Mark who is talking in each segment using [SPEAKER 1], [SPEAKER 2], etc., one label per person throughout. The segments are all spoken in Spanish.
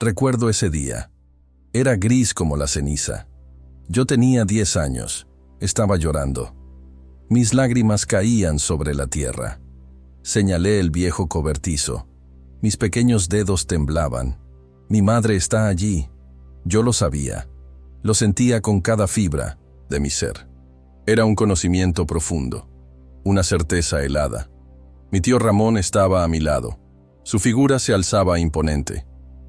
[SPEAKER 1] Recuerdo ese día. Era gris como la ceniza. Yo tenía 10 años. Estaba llorando. Mis lágrimas caían sobre la tierra. Señalé el viejo cobertizo. Mis pequeños dedos temblaban. Mi madre está allí. Yo lo sabía. Lo sentía con cada fibra de mi ser. Era un conocimiento profundo. Una certeza helada. Mi tío Ramón estaba a mi lado. Su figura se alzaba imponente.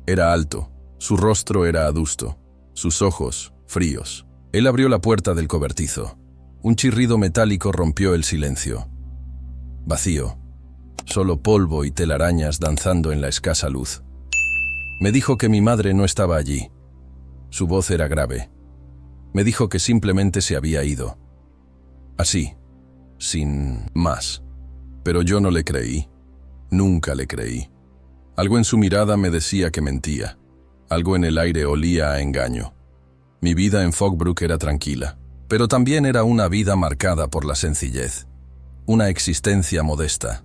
[SPEAKER 1] Era alto. Su rostro era adusto. Sus ojos, fríos. Él abrió la puerta del cobertizo. Un chirrido metálico rompió el silencio. Vacío. Solo polvo y telarañas danzando en la escasa luz. Me dijo que mi madre no estaba allí. Su voz era grave. Me dijo que simplemente se había ido. Así, sin más. Pero yo no le creí. Nunca le creí. Algo en su mirada me decía que mentía. Algo en el aire olía a engaño. Mi vida en Fogbrook era tranquila, pero también era una vida marcada por la sencillez. Una existencia modesta.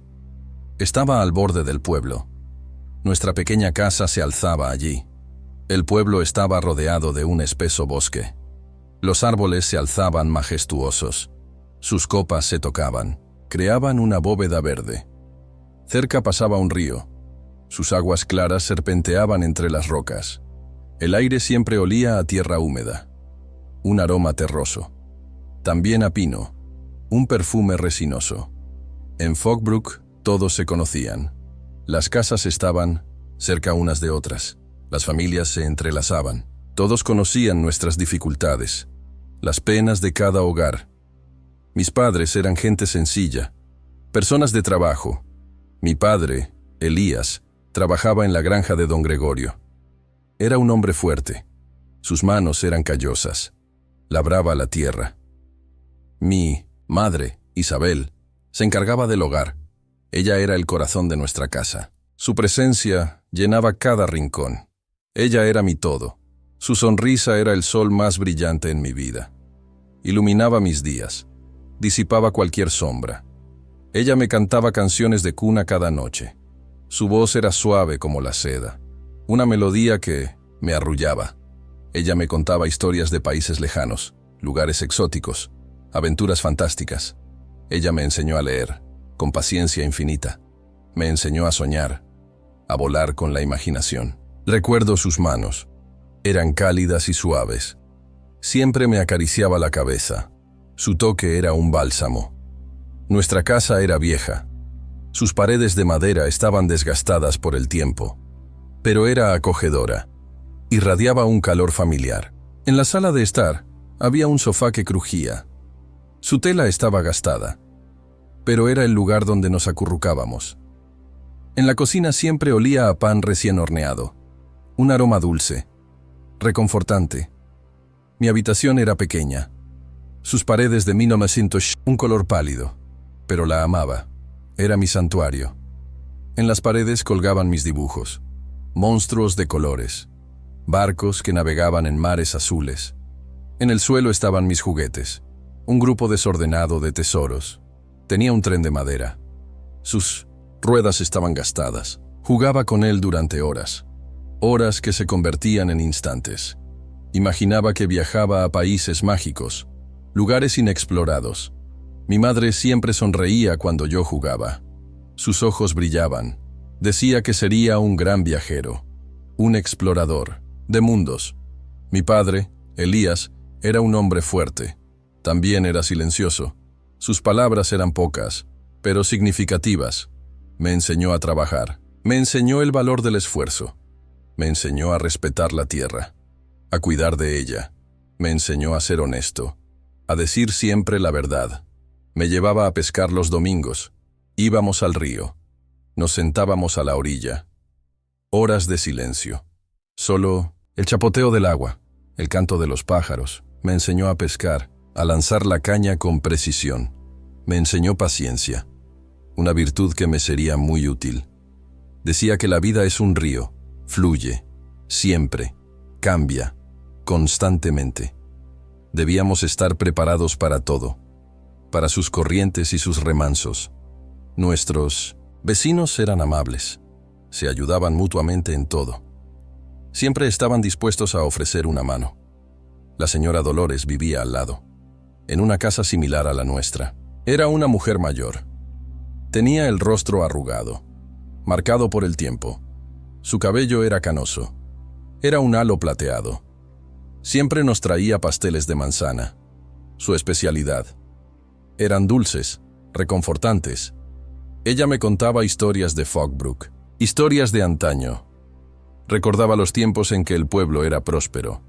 [SPEAKER 1] Estaba al borde del pueblo. Nuestra pequeña casa se alzaba allí. El pueblo estaba rodeado de un espeso bosque. Los árboles se alzaban majestuosos. Sus copas se tocaban, creaban una bóveda verde. Cerca pasaba un río. Sus aguas claras serpenteaban entre las rocas. El aire siempre olía a tierra húmeda. Un aroma terroso. También a pino. Un perfume resinoso. En Fogbrook todos se conocían. Las casas estaban cerca unas de otras. Las familias se entrelazaban. Todos conocían nuestras dificultades, las penas de cada hogar. Mis padres eran gente sencilla, personas de trabajo. Mi padre, Elías, trabajaba en la granja de don Gregorio. Era un hombre fuerte. Sus manos eran callosas. Labraba la tierra. Mi madre, Isabel, se encargaba del hogar. Ella era el corazón de nuestra casa. Su presencia llenaba cada rincón. Ella era mi todo. Su sonrisa era el sol más brillante en mi vida. Iluminaba mis días. Disipaba cualquier sombra. Ella me cantaba canciones de cuna cada noche. Su voz era suave como la seda. Una melodía que me arrullaba. Ella me contaba historias de países lejanos, lugares exóticos, aventuras fantásticas. Ella me enseñó a leer, con paciencia infinita. Me enseñó a soñar, a volar con la imaginación. Recuerdo sus manos. Eran cálidas y suaves. Siempre me acariciaba la cabeza. Su toque era un bálsamo. Nuestra casa era vieja. Sus paredes de madera estaban desgastadas por el tiempo. Pero era acogedora. Irradiaba un calor familiar. En la sala de estar había un sofá que crujía. Su tela estaba gastada, pero era el lugar donde nos acurrucábamos. En la cocina siempre olía a pan recién horneado. Un aroma dulce, reconfortante. Mi habitación era pequeña. Sus paredes de 1900, un color pálido, pero la amaba. Era mi santuario. En las paredes colgaban mis dibujos, monstruos de colores, barcos que navegaban en mares azules. En el suelo estaban mis juguetes, un grupo desordenado de tesoros. Tenía un tren de madera. Sus ruedas estaban gastadas. Jugaba con él durante horas. Horas que se convertían en instantes. Imaginaba que viajaba a países mágicos, lugares inexplorados. Mi madre siempre sonreía cuando yo jugaba. Sus ojos brillaban. Decía que sería un gran viajero, un explorador de mundos. Mi padre, Elías, era un hombre fuerte. También era silencioso. Sus palabras eran pocas, pero significativas. Me enseñó a trabajar. Me enseñó el valor del esfuerzo. Me enseñó a respetar la tierra, a cuidar de ella. Me enseñó a ser honesto, a decir siempre la verdad. Me llevaba a pescar los domingos. Íbamos al río. Nos sentábamos a la orilla. Horas de silencio. Solo el chapoteo del agua, el canto de los pájaros. Me enseñó a pescar, a lanzar la caña con precisión. Me enseñó paciencia, una virtud que me sería muy útil. Decía que la vida es un río, fluye, siempre, cambia, constantemente. Debíamos estar preparados para todo, para sus corrientes y sus remansos. Nuestros vecinos eran amables, se ayudaban mutuamente en todo. Siempre estaban dispuestos a ofrecer una mano. La señora Dolores vivía al lado, en una casa similar a la nuestra. Era una mujer mayor. Tenía el rostro arrugado, marcado por el tiempo. Su cabello era canoso. Era un halo plateado. Siempre nos traía pasteles de manzana, su especialidad. Eran dulces, reconfortantes. Ella me contaba historias de Fogbrook, historias de antaño. Recordaba los tiempos en que el pueblo era próspero,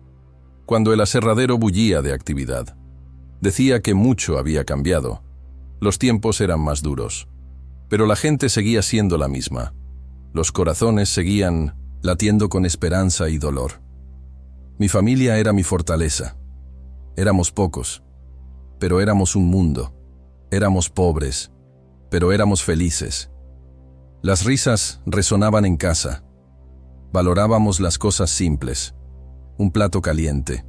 [SPEAKER 1] cuando el aserradero bullía de actividad. Decía que mucho había cambiado. Los tiempos eran más duros, pero la gente seguía siendo la misma. Los corazones seguían latiendo con esperanza y dolor. Mi familia era mi fortaleza. Éramos pocos, pero éramos un mundo. Éramos pobres, pero éramos felices. Las risas resonaban en casa. Valorábamos las cosas simples. Un plato caliente,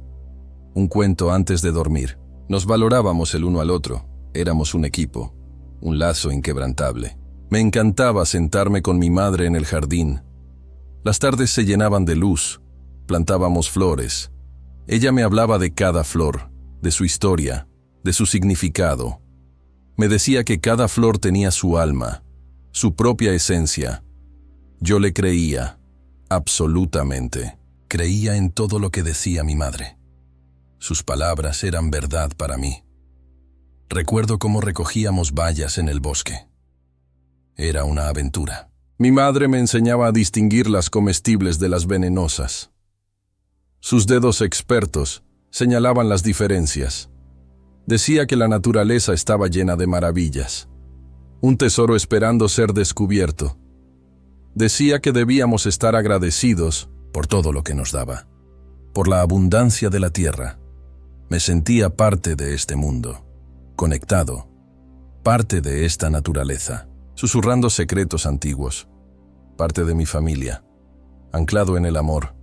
[SPEAKER 1] un cuento antes de dormir. Nos valorábamos el uno al otro. Éramos un equipo, un lazo inquebrantable. Me encantaba sentarme con mi madre en el jardín. Las tardes se llenaban de luz. Plantábamos flores. Ella me hablaba de cada flor, de su historia, de su significado. Me decía que cada flor tenía su alma, su propia esencia. Yo le creía, absolutamente. Creía en todo lo que decía mi madre. Sus palabras eran verdad para mí. Recuerdo cómo recogíamos bayas en el bosque. Era una aventura. Mi madre me enseñaba a distinguir las comestibles de las venenosas. Sus dedos expertos señalaban las diferencias. Decía que la naturaleza estaba llena de maravillas, un tesoro esperando ser descubierto. Decía que debíamos estar agradecidos por todo lo que nos daba, por la abundancia de la tierra. Me sentía parte de este mundo, conectado, parte de esta naturaleza, susurrando secretos antiguos, parte de mi familia, anclado en el amor.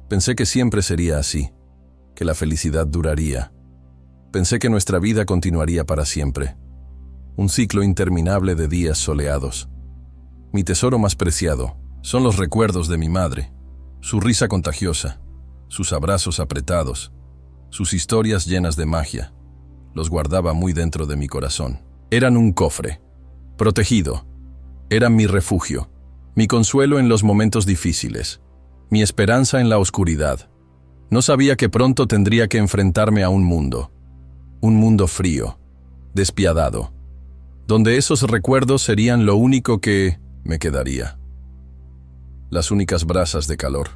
[SPEAKER 1] Pensé que siempre sería así, que la felicidad duraría. Pensé que nuestra vida continuaría para siempre. Un ciclo interminable de días soleados. Mi tesoro más preciado son los recuerdos de mi madre, su risa contagiosa, sus abrazos apretados, sus historias llenas de magia. Los guardaba muy dentro de mi corazón. Eran un cofre, protegido. Eran mi refugio, mi consuelo en los momentos difíciles, mi esperanza en la oscuridad. No sabía que pronto tendría que enfrentarme a un mundo frío, despiadado, donde esos recuerdos serían lo único que me quedaría. Las únicas brasas de calor.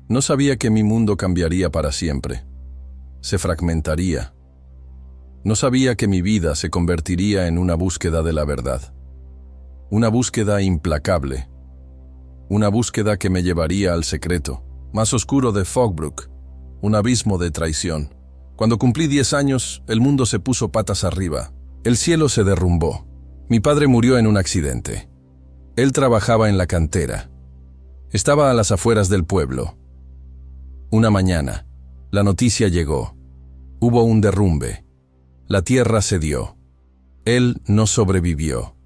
[SPEAKER 1] No sabía que mi mundo cambiaría para siempre. Se fragmentaría. No sabía que mi vida se convertiría en una búsqueda de la verdad. Una búsqueda implacable. Una búsqueda que me llevaría al secreto más oscuro de Fogbrook, un abismo de traición. Cuando cumplí 10 años, el mundo se puso patas arriba. El cielo se derrumbó. Mi padre murió en un accidente. Él trabajaba en la cantera. Estaba a las afueras del pueblo. Una mañana, la noticia llegó. Hubo un derrumbe. La tierra cedió. Él no sobrevivió.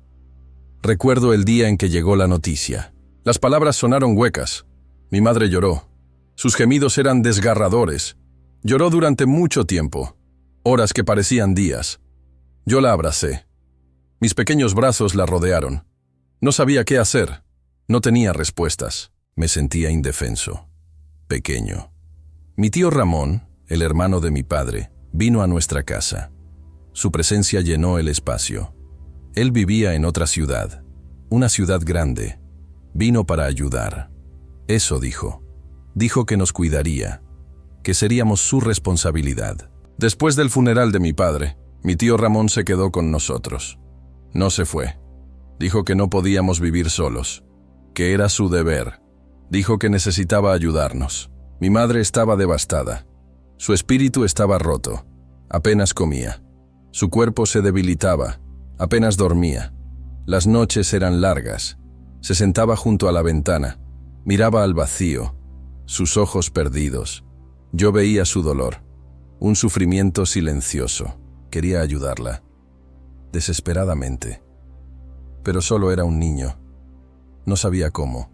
[SPEAKER 1] Recuerdo el día en que llegó la noticia. Las palabras sonaron huecas. Mi madre lloró. Sus gemidos eran desgarradores. Lloró durante mucho tiempo, horas que parecían días. Yo la abracé. Mis pequeños brazos la rodearon. No sabía qué hacer. No tenía respuestas. Me sentía indefenso, pequeño. Mi tío Ramón, el hermano de mi padre, vino a nuestra casa. Su presencia llenó el espacio. Él vivía en otra ciudad, una ciudad grande. Vino para ayudar. Eso dijo. Dijo que nos cuidaría, que seríamos su responsabilidad. Después del funeral de mi padre, mi tío Ramón se quedó con nosotros. No se fue. Dijo que no podíamos vivir solos, que era su deber. Dijo que necesitaba ayudarnos. Mi madre estaba devastada. Su espíritu estaba roto. Apenas comía. Su cuerpo se debilitaba. Apenas dormía. Las noches eran largas. Se sentaba junto a la ventana. Miraba al vacío. Sus ojos perdidos. Yo veía su dolor. Un sufrimiento silencioso. Quería ayudarla. Desesperadamente. Pero solo era un niño. No sabía cómo.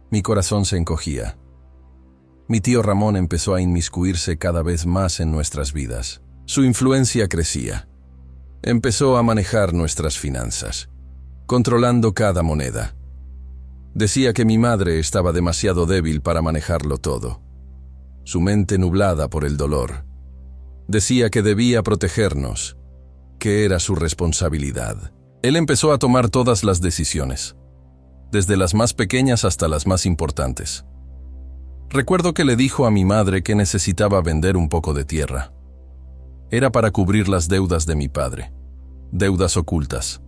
[SPEAKER 1] Mi corazón se encogía. Mi tío Ramón empezó a inmiscuirse cada vez más en nuestras vidas. Su influencia crecía. Empezó a manejar nuestras finanzas, controlando cada moneda. Decía que mi madre estaba demasiado débil para manejarlo todo. Su mente nublada por el dolor. Decía que debía protegernos, que era su responsabilidad. Él empezó a tomar todas las decisiones, desde las más pequeñas hasta las más importantes. Recuerdo que le dijo a mi madre que necesitaba vender un poco de tierra. Era para cubrir las deudas de mi padre, deudas ocultas.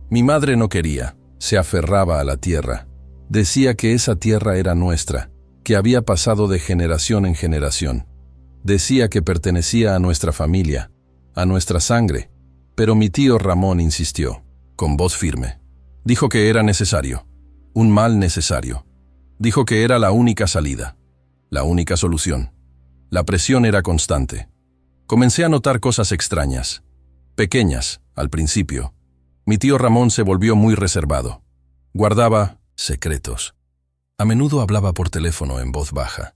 [SPEAKER 1] Mi madre no quería, se aferraba a la tierra. Decía que esa tierra era nuestra, que había pasado de generación en generación. Decía que pertenecía a nuestra familia, a nuestra sangre, pero mi tío Ramón insistió, con voz firme. Dijo que era necesario, un mal necesario. Dijo que era la única salida, la única solución. La presión era constante. Comencé a notar cosas extrañas, pequeñas, al principio. Mi tío Ramón se volvió muy reservado. Guardaba secretos. A menudo hablaba por teléfono en voz baja.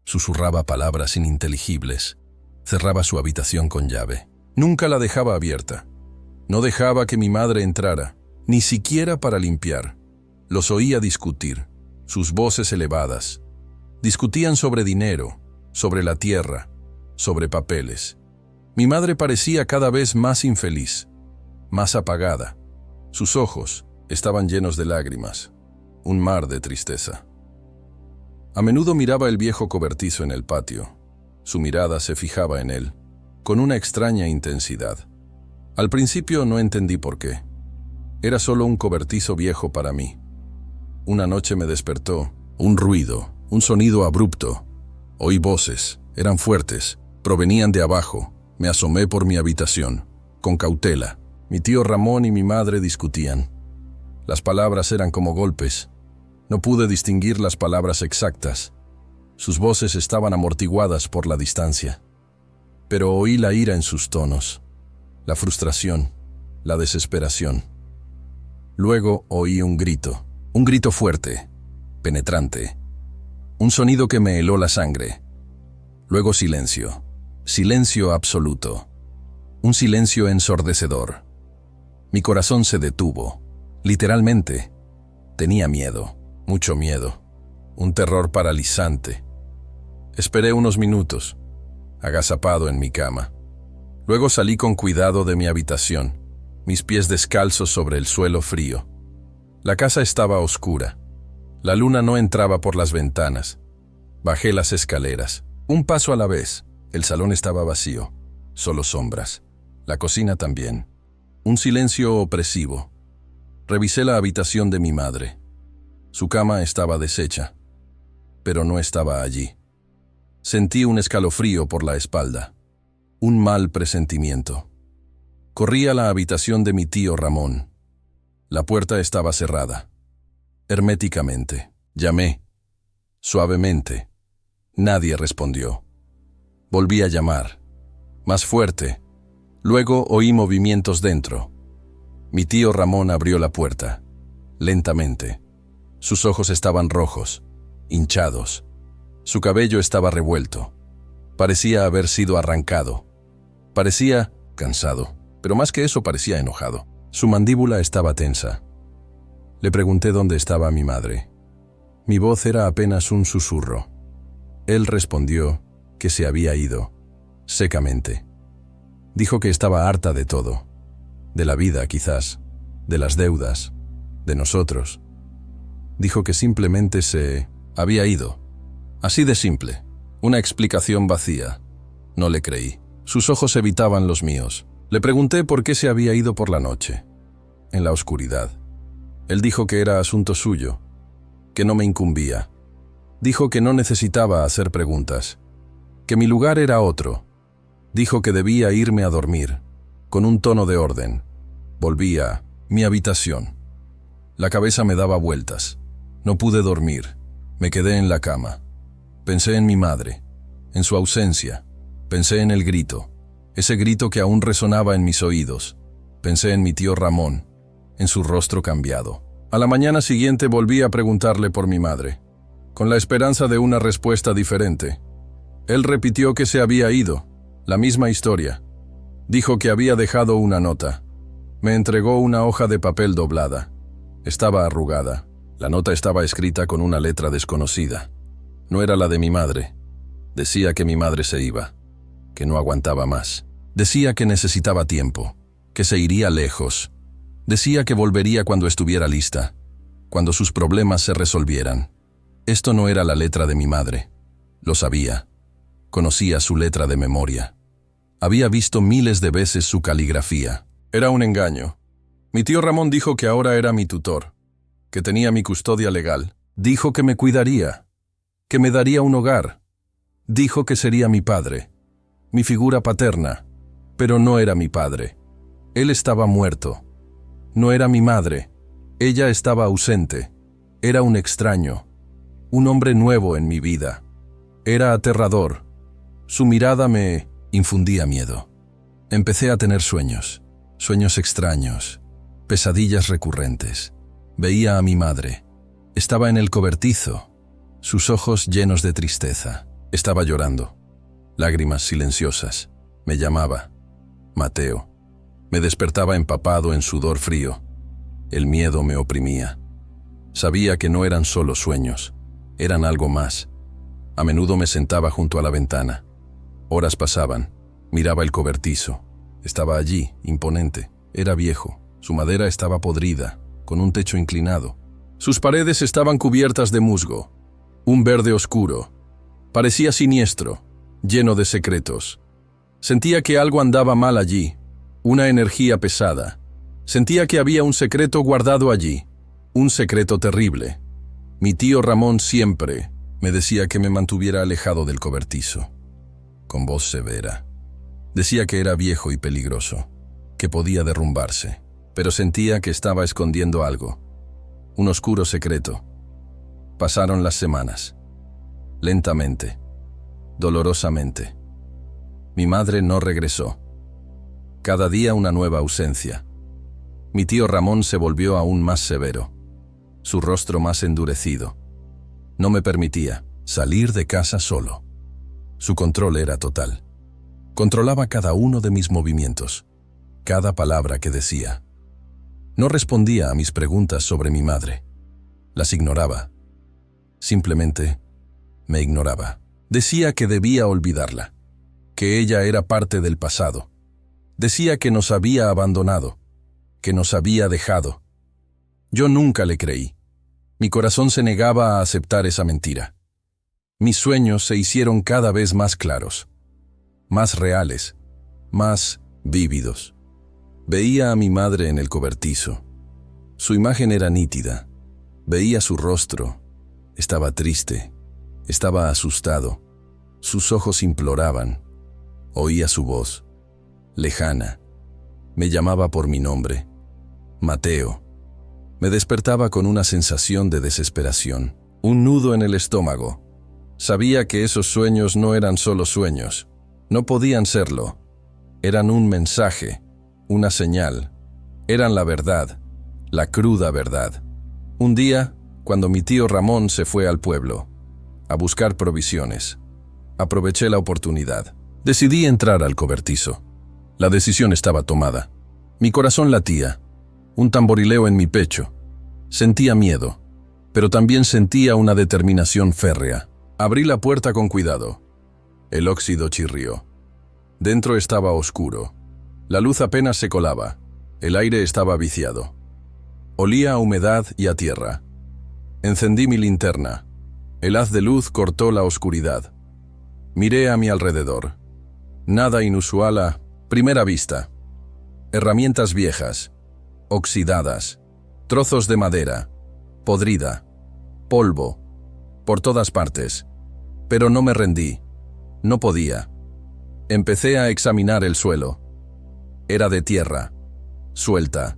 [SPEAKER 1] Susurraba palabras ininteligibles. Cerraba su habitación con llave. Nunca la dejaba abierta. No dejaba que mi madre entrara, ni siquiera para limpiar. Los oía discutir. Sus voces elevadas. Discutían sobre dinero, sobre la tierra, sobre papeles. Mi madre parecía cada vez más infeliz, más apagada. Sus ojos estaban llenos de lágrimas, un mar de tristeza. A menudo miraba el viejo cobertizo en el patio. Su mirada se fijaba en él, con una extraña intensidad. Al principio no entendí por qué. Era solo un cobertizo viejo para mí. Una noche me despertó, un ruido, un sonido abrupto. Oí voces, eran fuertes, provenían de abajo. Me asomé por mi habitación, con cautela. Mi tío Ramón y mi madre discutían. Las palabras eran como golpes. No pude distinguir las palabras exactas. Sus voces estaban amortiguadas por la distancia. Pero oí la ira en sus tonos, la frustración, la desesperación. Luego oí un grito fuerte, penetrante, un sonido que me heló la sangre. Luego silencio, silencio absoluto, un silencio ensordecedor. Mi corazón se detuvo, literalmente. Tenía miedo, mucho miedo, un terror paralizante. Esperé unos minutos, agazapado en mi cama. Luego salí con cuidado de mi habitación, mis pies descalzos sobre el suelo frío. La casa estaba oscura. La luna no entraba por las ventanas. Bajé las escaleras, un paso a la vez. El salón estaba vacío, solo sombras. La cocina también. Un silencio opresivo. Revisé la habitación de mi madre. Su cama estaba deshecha, pero no estaba allí. Sentí un escalofrío por la espalda, un mal presentimiento. Corrí a la habitación de mi tío Ramón. La puerta estaba cerrada, herméticamente. Llamé, suavemente. Nadie respondió. Volví a llamar, más fuerte. Luego oí movimientos dentro. Mi tío Ramón abrió la puerta, lentamente. Sus ojos estaban rojos, hinchados. Su cabello estaba revuelto. Parecía haber sido arrancado. Parecía cansado, pero más que eso parecía enojado. Su mandíbula estaba tensa. Le pregunté dónde estaba mi madre. Mi voz era apenas un susurro. Él respondió que se había ido, secamente. Dijo que estaba harta de todo, de la vida quizás, de las deudas, de nosotros. Dijo que simplemente se había ido. Así de simple, una explicación vacía. No le creí. Sus ojos evitaban los míos. Le pregunté por qué se había ido por la noche, en la oscuridad. Él dijo que era asunto suyo, que no me incumbía. Dijo que no necesitaba hacer preguntas, que mi lugar era otro. Dijo que debía irme a dormir, con un tono de orden. Volví a mi habitación. La cabeza me daba vueltas. No pude dormir. Me quedé en la cama. Pensé en mi madre, en su ausencia. Pensé en el grito, ese grito que aún resonaba en mis oídos. Pensé en mi tío Ramón, en su rostro cambiado. A la mañana siguiente volví a preguntarle por mi madre, con la esperanza de una respuesta diferente. Él repitió que se había ido, la misma historia. Dijo que había dejado una nota. Me entregó una hoja de papel doblada. Estaba arrugada. La nota estaba escrita con una letra desconocida. No era la de mi madre. Decía que mi madre se iba, que no aguantaba más. Decía que necesitaba tiempo, que se iría lejos. Decía que volvería cuando estuviera lista, cuando sus problemas se resolvieran. Esto no era la letra de mi madre. Lo sabía. Conocía su letra de memoria. Había visto miles de veces su caligrafía. Era un engaño. Mi tío Ramón dijo que ahora era mi tutor, que tenía mi custodia legal. Dijo que me cuidaría, que me daría un hogar. Dijo que sería mi padre, mi figura paterna, pero no era mi padre. Él estaba muerto. No era mi madre. Ella estaba ausente. Era un extraño, un hombre nuevo en mi vida. Era aterrador. Su mirada me infundía miedo. Empecé a tener sueños extraños, pesadillas recurrentes. Veía a mi madre. Estaba en el cobertizo, sus ojos llenos de tristeza. Estaba llorando, lágrimas silenciosas. Me llamaba Mateo. Me despertaba empapado en sudor frío. El miedo me oprimía. Sabía que no eran solo sueños, eran algo más. A menudo me sentaba junto a la ventana. Horas pasaban, miraba el cobertizo. Estaba allí, imponente. Era viejo, su madera estaba podrida, con un techo inclinado. Sus paredes estaban cubiertas de musgo, un verde oscuro. Parecía siniestro, lleno de secretos. Sentía que algo andaba mal allí, una energía pesada. Sentía que había un secreto guardado allí, un secreto terrible. Mi tío Ramón siempre me decía que me mantuviera alejado del cobertizo, con voz severa. Decía que era viejo y peligroso, que podía derrumbarse, pero sentía que estaba escondiendo algo, un oscuro secreto. Pasaron las semanas, lentamente, dolorosamente. Mi madre no regresó. Cada día una nueva ausencia. Mi tío Ramón se volvió aún más severo, su rostro más endurecido. No me permitía salir de casa solo. Su control era total. Controlaba cada uno de mis movimientos, cada palabra que decía. No respondía a mis preguntas sobre mi madre. Las ignoraba. Simplemente me ignoraba. Decía que debía olvidarla, que ella era parte del pasado. Decía que nos había abandonado, que nos había dejado. Yo nunca le creí. Mi corazón se negaba a aceptar esa mentira. Mis sueños se hicieron cada vez más claros, más reales, más vívidos. Veía a mi madre en el cobertizo. Su imagen era nítida. Veía su rostro. Estaba triste. Estaba asustado. Sus ojos imploraban. Oía su voz, lejana. Me llamaba por mi nombre, Mateo. Me despertaba con una sensación de desesperación, un nudo en el estómago. Sabía que esos sueños no eran solo sueños. No podían serlo. Eran un mensaje, una señal. Eran la verdad, la cruda verdad. Un día, cuando mi tío Ramón se fue al pueblo a buscar provisiones, aproveché la oportunidad. Decidí entrar al cobertizo. La decisión estaba tomada. Mi corazón latía, un tamborileo en mi pecho. Sentía miedo, pero también sentía una determinación férrea. Abrí la puerta con cuidado. El óxido chirrió. Dentro estaba oscuro. La luz apenas se colaba. El aire estaba viciado. Olía a humedad y a tierra. Encendí mi linterna. El haz de luz cortó la oscuridad. Miré a mi alrededor. Nada inusual a primera vista. Herramientas viejas, oxidadas, trozos de madera, podrida, polvo, por todas partes. Pero no me rendí. No podía. Empecé a examinar el suelo. Era de tierra, suelta.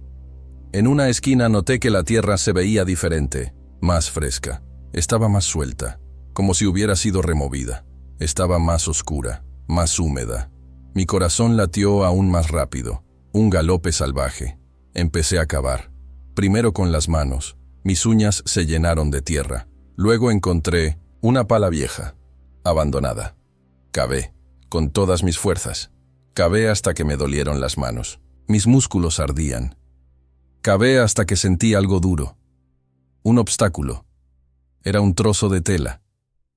[SPEAKER 1] En una esquina noté que la tierra se veía diferente, más fresca. Estaba más suelta, como si hubiera sido removida. Estaba más oscura, más húmeda. Mi corazón latió aún más rápido, un galope salvaje. Empecé a cavar, primero con las manos, Mis uñas se llenaron de tierra. Luego encontré una pala vieja, abandonada. Cavé, con todas mis fuerzas. Cavé hasta que me dolieron las manos. Mis músculos ardían. Cavé hasta que sentí algo duro. Un obstáculo. Era un trozo de tela.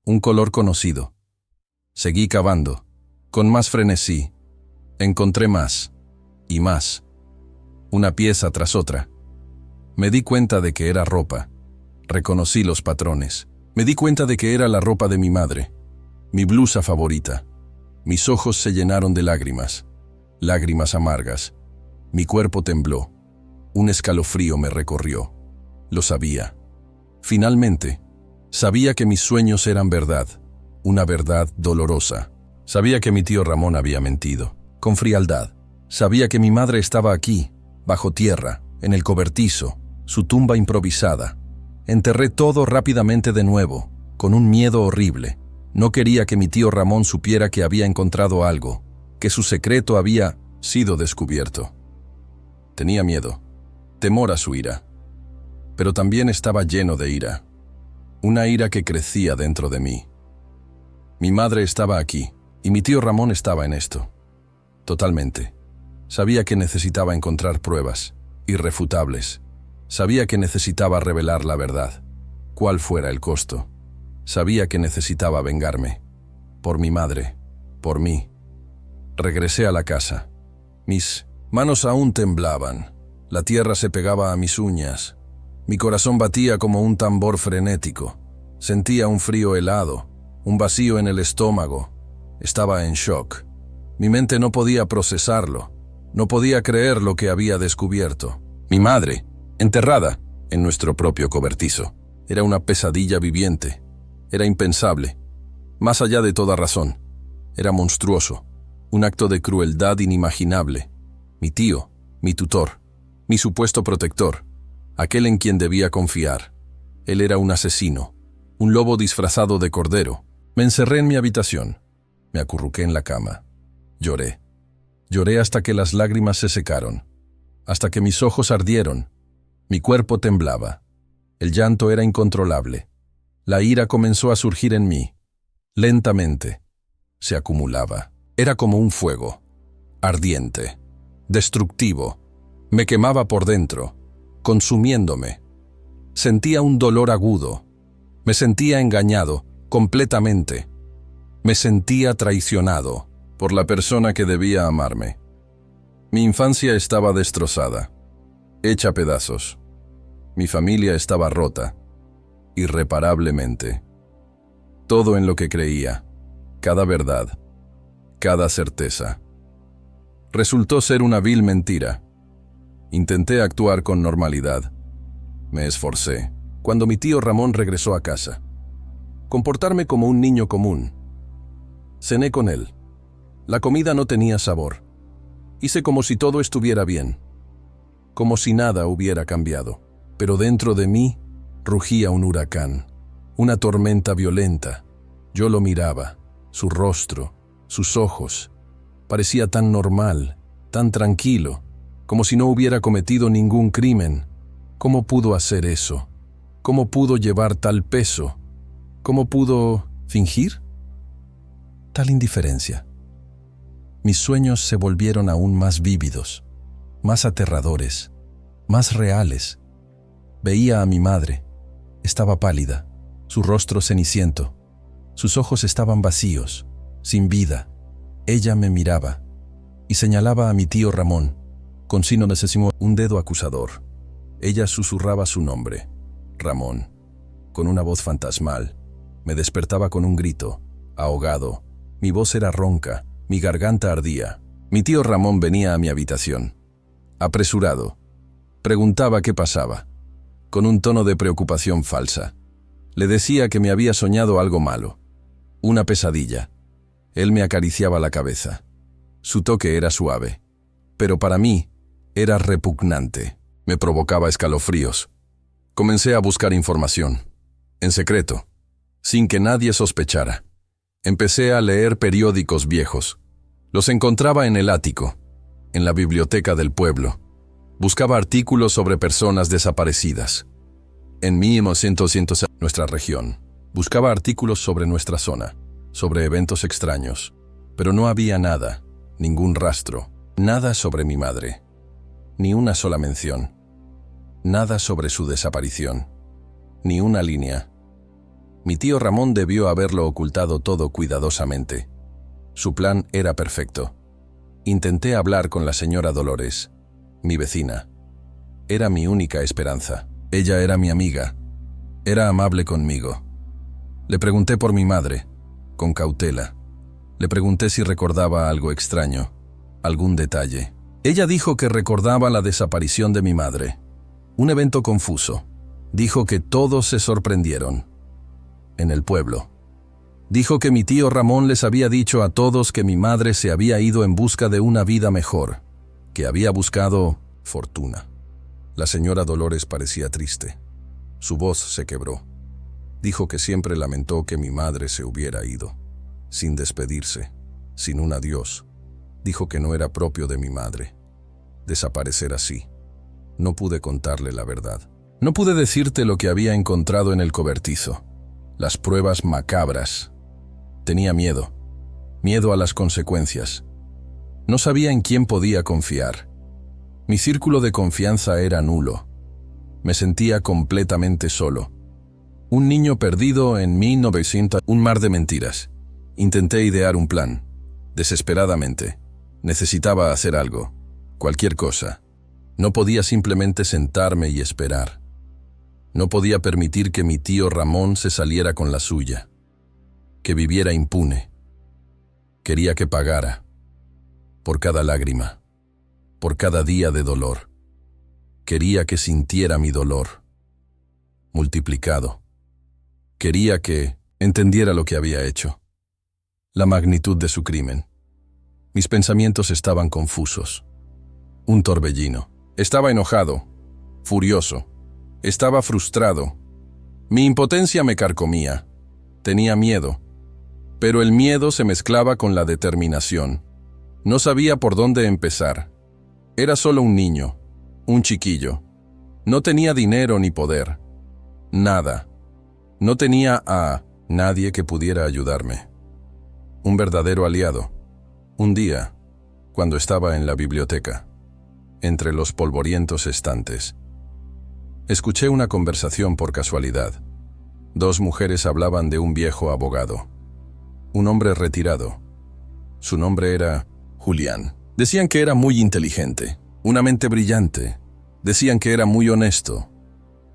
[SPEAKER 1] Un color conocido. Seguí cavando. Con más frenesí. Encontré más. Y más. Una pieza tras otra. Me di cuenta de que era ropa. Reconocí los patrones. Me di cuenta de que era la ropa de mi madre. Mi blusa favorita. Mis ojos se llenaron de lágrimas. Lágrimas amargas. Mi cuerpo tembló. Un escalofrío me recorrió. Lo sabía. Finalmente, sabía que mis sueños eran verdad. Una verdad dolorosa. Sabía que mi tío Ramón había mentido. Con frialdad. Sabía que mi madre estaba aquí, bajo tierra, en el cobertizo, su tumba improvisada. Enterré todo rápidamente de nuevo, con un miedo horrible. No quería que mi tío Ramón supiera que había encontrado algo, que su secreto había sido descubierto. Tenía miedo, temor a su ira. Pero también estaba lleno de ira. Una ira que crecía dentro de mí. Mi madre estaba aquí, y mi tío Ramón estaba en esto. Totalmente. Sabía que necesitaba encontrar pruebas, irrefutables. Sabía que necesitaba revelar la verdad, cuál fuera el costo. Sabía que necesitaba vengarme. Por mi madre, por mí. Regresé a la casa. Mis manos aún temblaban. La tierra se pegaba a mis uñas. Mi corazón batía como un tambor frenético. Sentía un frío helado, un vacío en el estómago. Estaba en shock. Mi mente no podía procesarlo. No podía creer lo que había descubierto. Mi madre, enterrada en nuestro propio cobertizo. Era una pesadilla viviente. Era impensable. Más allá de toda razón. Era monstruoso. Un acto de crueldad inimaginable. Mi tío, mi tutor, mi supuesto protector, aquel en quien debía confiar. Él era un asesino, un lobo disfrazado de cordero. Me encerré en mi habitación. Me acurruqué en la cama. Lloré. Lloré hasta que las lágrimas se secaron, hasta que mis ojos ardieron. Mi cuerpo temblaba. El llanto era incontrolable. La ira comenzó a surgir en mí. Lentamente. Se acumulaba. Era como un fuego. Ardiente. Destructivo. Me quemaba por dentro, consumiéndome. Sentía un dolor agudo. Me sentía engañado, completamente. Me sentía traicionado por la persona que debía amarme. Mi infancia estaba destrozada, hecha pedazos. Mi familia estaba rota, irreparablemente. Todo en lo que creía, cada verdad, cada certeza, resultó ser una vil mentira. Intenté actuar con normalidad. Me esforcé. Cuando mi tío Ramón regresó a casa, comportarme como un niño común. Cené con él. La comida no tenía sabor. Hice como si todo estuviera bien, como si nada hubiera cambiado. Pero dentro de mí rugía un huracán, una tormenta violenta. Yo lo miraba, su rostro, sus ojos. Parecía tan normal, tan tranquilo, como si no hubiera cometido ningún crimen. ¿Cómo pudo hacer eso? ¿Cómo pudo llevar tal peso? ¿Cómo pudo fingir tal indiferencia? Mis sueños se volvieron aún más vívidos, más aterradores, más reales. Veía a mi madre. Estaba pálida, su rostro ceniciento. Sus ojos estaban vacíos, sin vida. Ella me miraba y señalaba a mi tío Ramón, con signo de cesimo, un dedo acusador. Ella susurraba su nombre, Ramón, con una voz fantasmal. Me despertaba con un grito, ahogado. Mi voz era ronca, mi garganta ardía. Mi tío Ramón venía a mi habitación. Apresurado. Preguntaba qué pasaba, con un tono de preocupación falsa. Le decía que me había soñado algo malo, una pesadilla. Él me acariciaba la cabeza. Su toque era suave, pero para mí era repugnante. Me provocaba escalofríos. Comencé a buscar información, en secreto, sin que nadie sospechara. Empecé a leer periódicos viejos. Los encontraba en el ático, en la biblioteca del pueblo. Buscaba artículos sobre personas desaparecidas. En 1900, nuestra región. Buscaba artículos sobre nuestra zona, sobre eventos extraños, pero no había nada, ningún rastro, nada sobre mi madre, ni una sola mención, nada sobre su desaparición, ni una línea. Mi tío Ramón debió haberlo ocultado todo cuidadosamente. Su plan era perfecto. Intenté hablar con la señora Dolores, mi vecina. Era mi única esperanza. Ella era mi amiga. Era amable conmigo. Le pregunté por mi madre, con cautela. Le pregunté si recordaba algo extraño, algún detalle. Ella dijo que recordaba la desaparición de mi madre. Un evento confuso. Dijo que todos se sorprendieron. En el pueblo. Dijo que mi tío Ramón les había dicho a todos que mi madre se había ido en busca de una vida mejor, que había buscado fortuna. La señora Dolores parecía triste. Su voz se quebró. Dijo que siempre lamentó que mi madre se hubiera ido, sin despedirse, sin un adiós. Dijo que no era propio de mi madre desaparecer así. No pude contarle la verdad. No pude decirte lo que había encontrado en el cobertizo, las pruebas macabras. Tenía miedo, miedo a las consecuencias. No sabía en quién podía confiar. Mi círculo de confianza era nulo. Me sentía completamente solo. Un niño perdido en 1900, un mar de mentiras. Intenté idear un plan, desesperadamente. Necesitaba hacer algo, cualquier cosa. No podía simplemente sentarme y esperar. No podía permitir que mi tío Ramón se saliera con la suya, que viviera impune. Quería que pagara, por cada lágrima, por cada día de dolor. Quería que sintiera mi dolor, multiplicado. Quería que entendiera lo que había hecho, la magnitud de su crimen. Mis pensamientos estaban confusos. Un torbellino. Estaba enojado, furioso. Estaba frustrado. Mi impotencia me carcomía. Tenía miedo. Pero el miedo se mezclaba con la determinación. No sabía por dónde empezar. Era solo un niño, un chiquillo. No tenía dinero ni poder. Nada. No tenía a nadie que pudiera ayudarme. Un verdadero aliado. Un día, cuando estaba en la biblioteca, entre los polvorientos estantes, escuché una conversación por casualidad. Dos mujeres hablaban de un viejo abogado, un hombre retirado. Su nombre era Julián. Decían que era muy inteligente, una mente brillante. Decían que era muy honesto,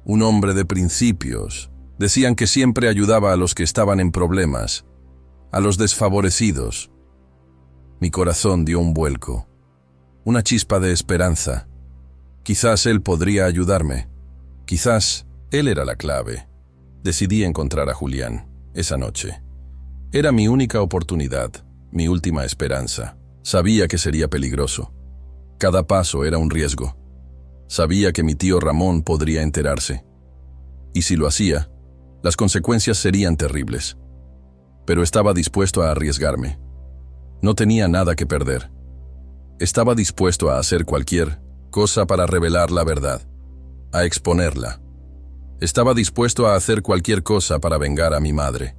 [SPEAKER 1] un hombre de principios. Decían que siempre ayudaba a los que estaban en problemas, a los desfavorecidos. Mi corazón dio un vuelco, una chispa de esperanza. Quizás él podría ayudarme. Quizás él era la clave. Decidí encontrar a Julián esa noche. Era mi única oportunidad, mi última esperanza. Sabía que sería peligroso. Cada paso era un riesgo. Sabía que mi tío Ramón podría enterarse. Y si lo hacía, las consecuencias serían terribles. Pero estaba dispuesto a arriesgarme. No tenía nada que perder. Estaba dispuesto a hacer cualquier cosa para revelar la verdad, a exponerla. Estaba dispuesto a hacer cualquier cosa para vengar a mi madre,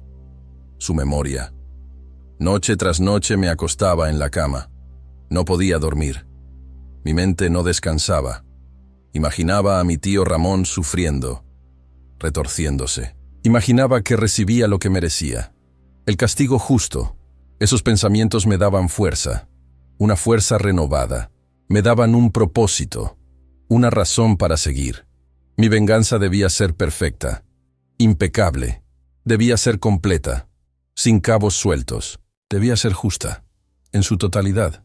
[SPEAKER 1] su memoria. Noche tras noche me acostaba en la cama. No podía dormir. Mi mente no descansaba. Imaginaba a mi tío Ramón sufriendo, retorciéndose. Imaginaba que recibía lo que merecía, el castigo justo. Esos pensamientos me daban fuerza, una fuerza renovada. Me daban un propósito, una razón para seguir. Mi venganza debía ser perfecta, impecable. Debía ser completa, sin cabos sueltos. Debía ser justa, en su totalidad.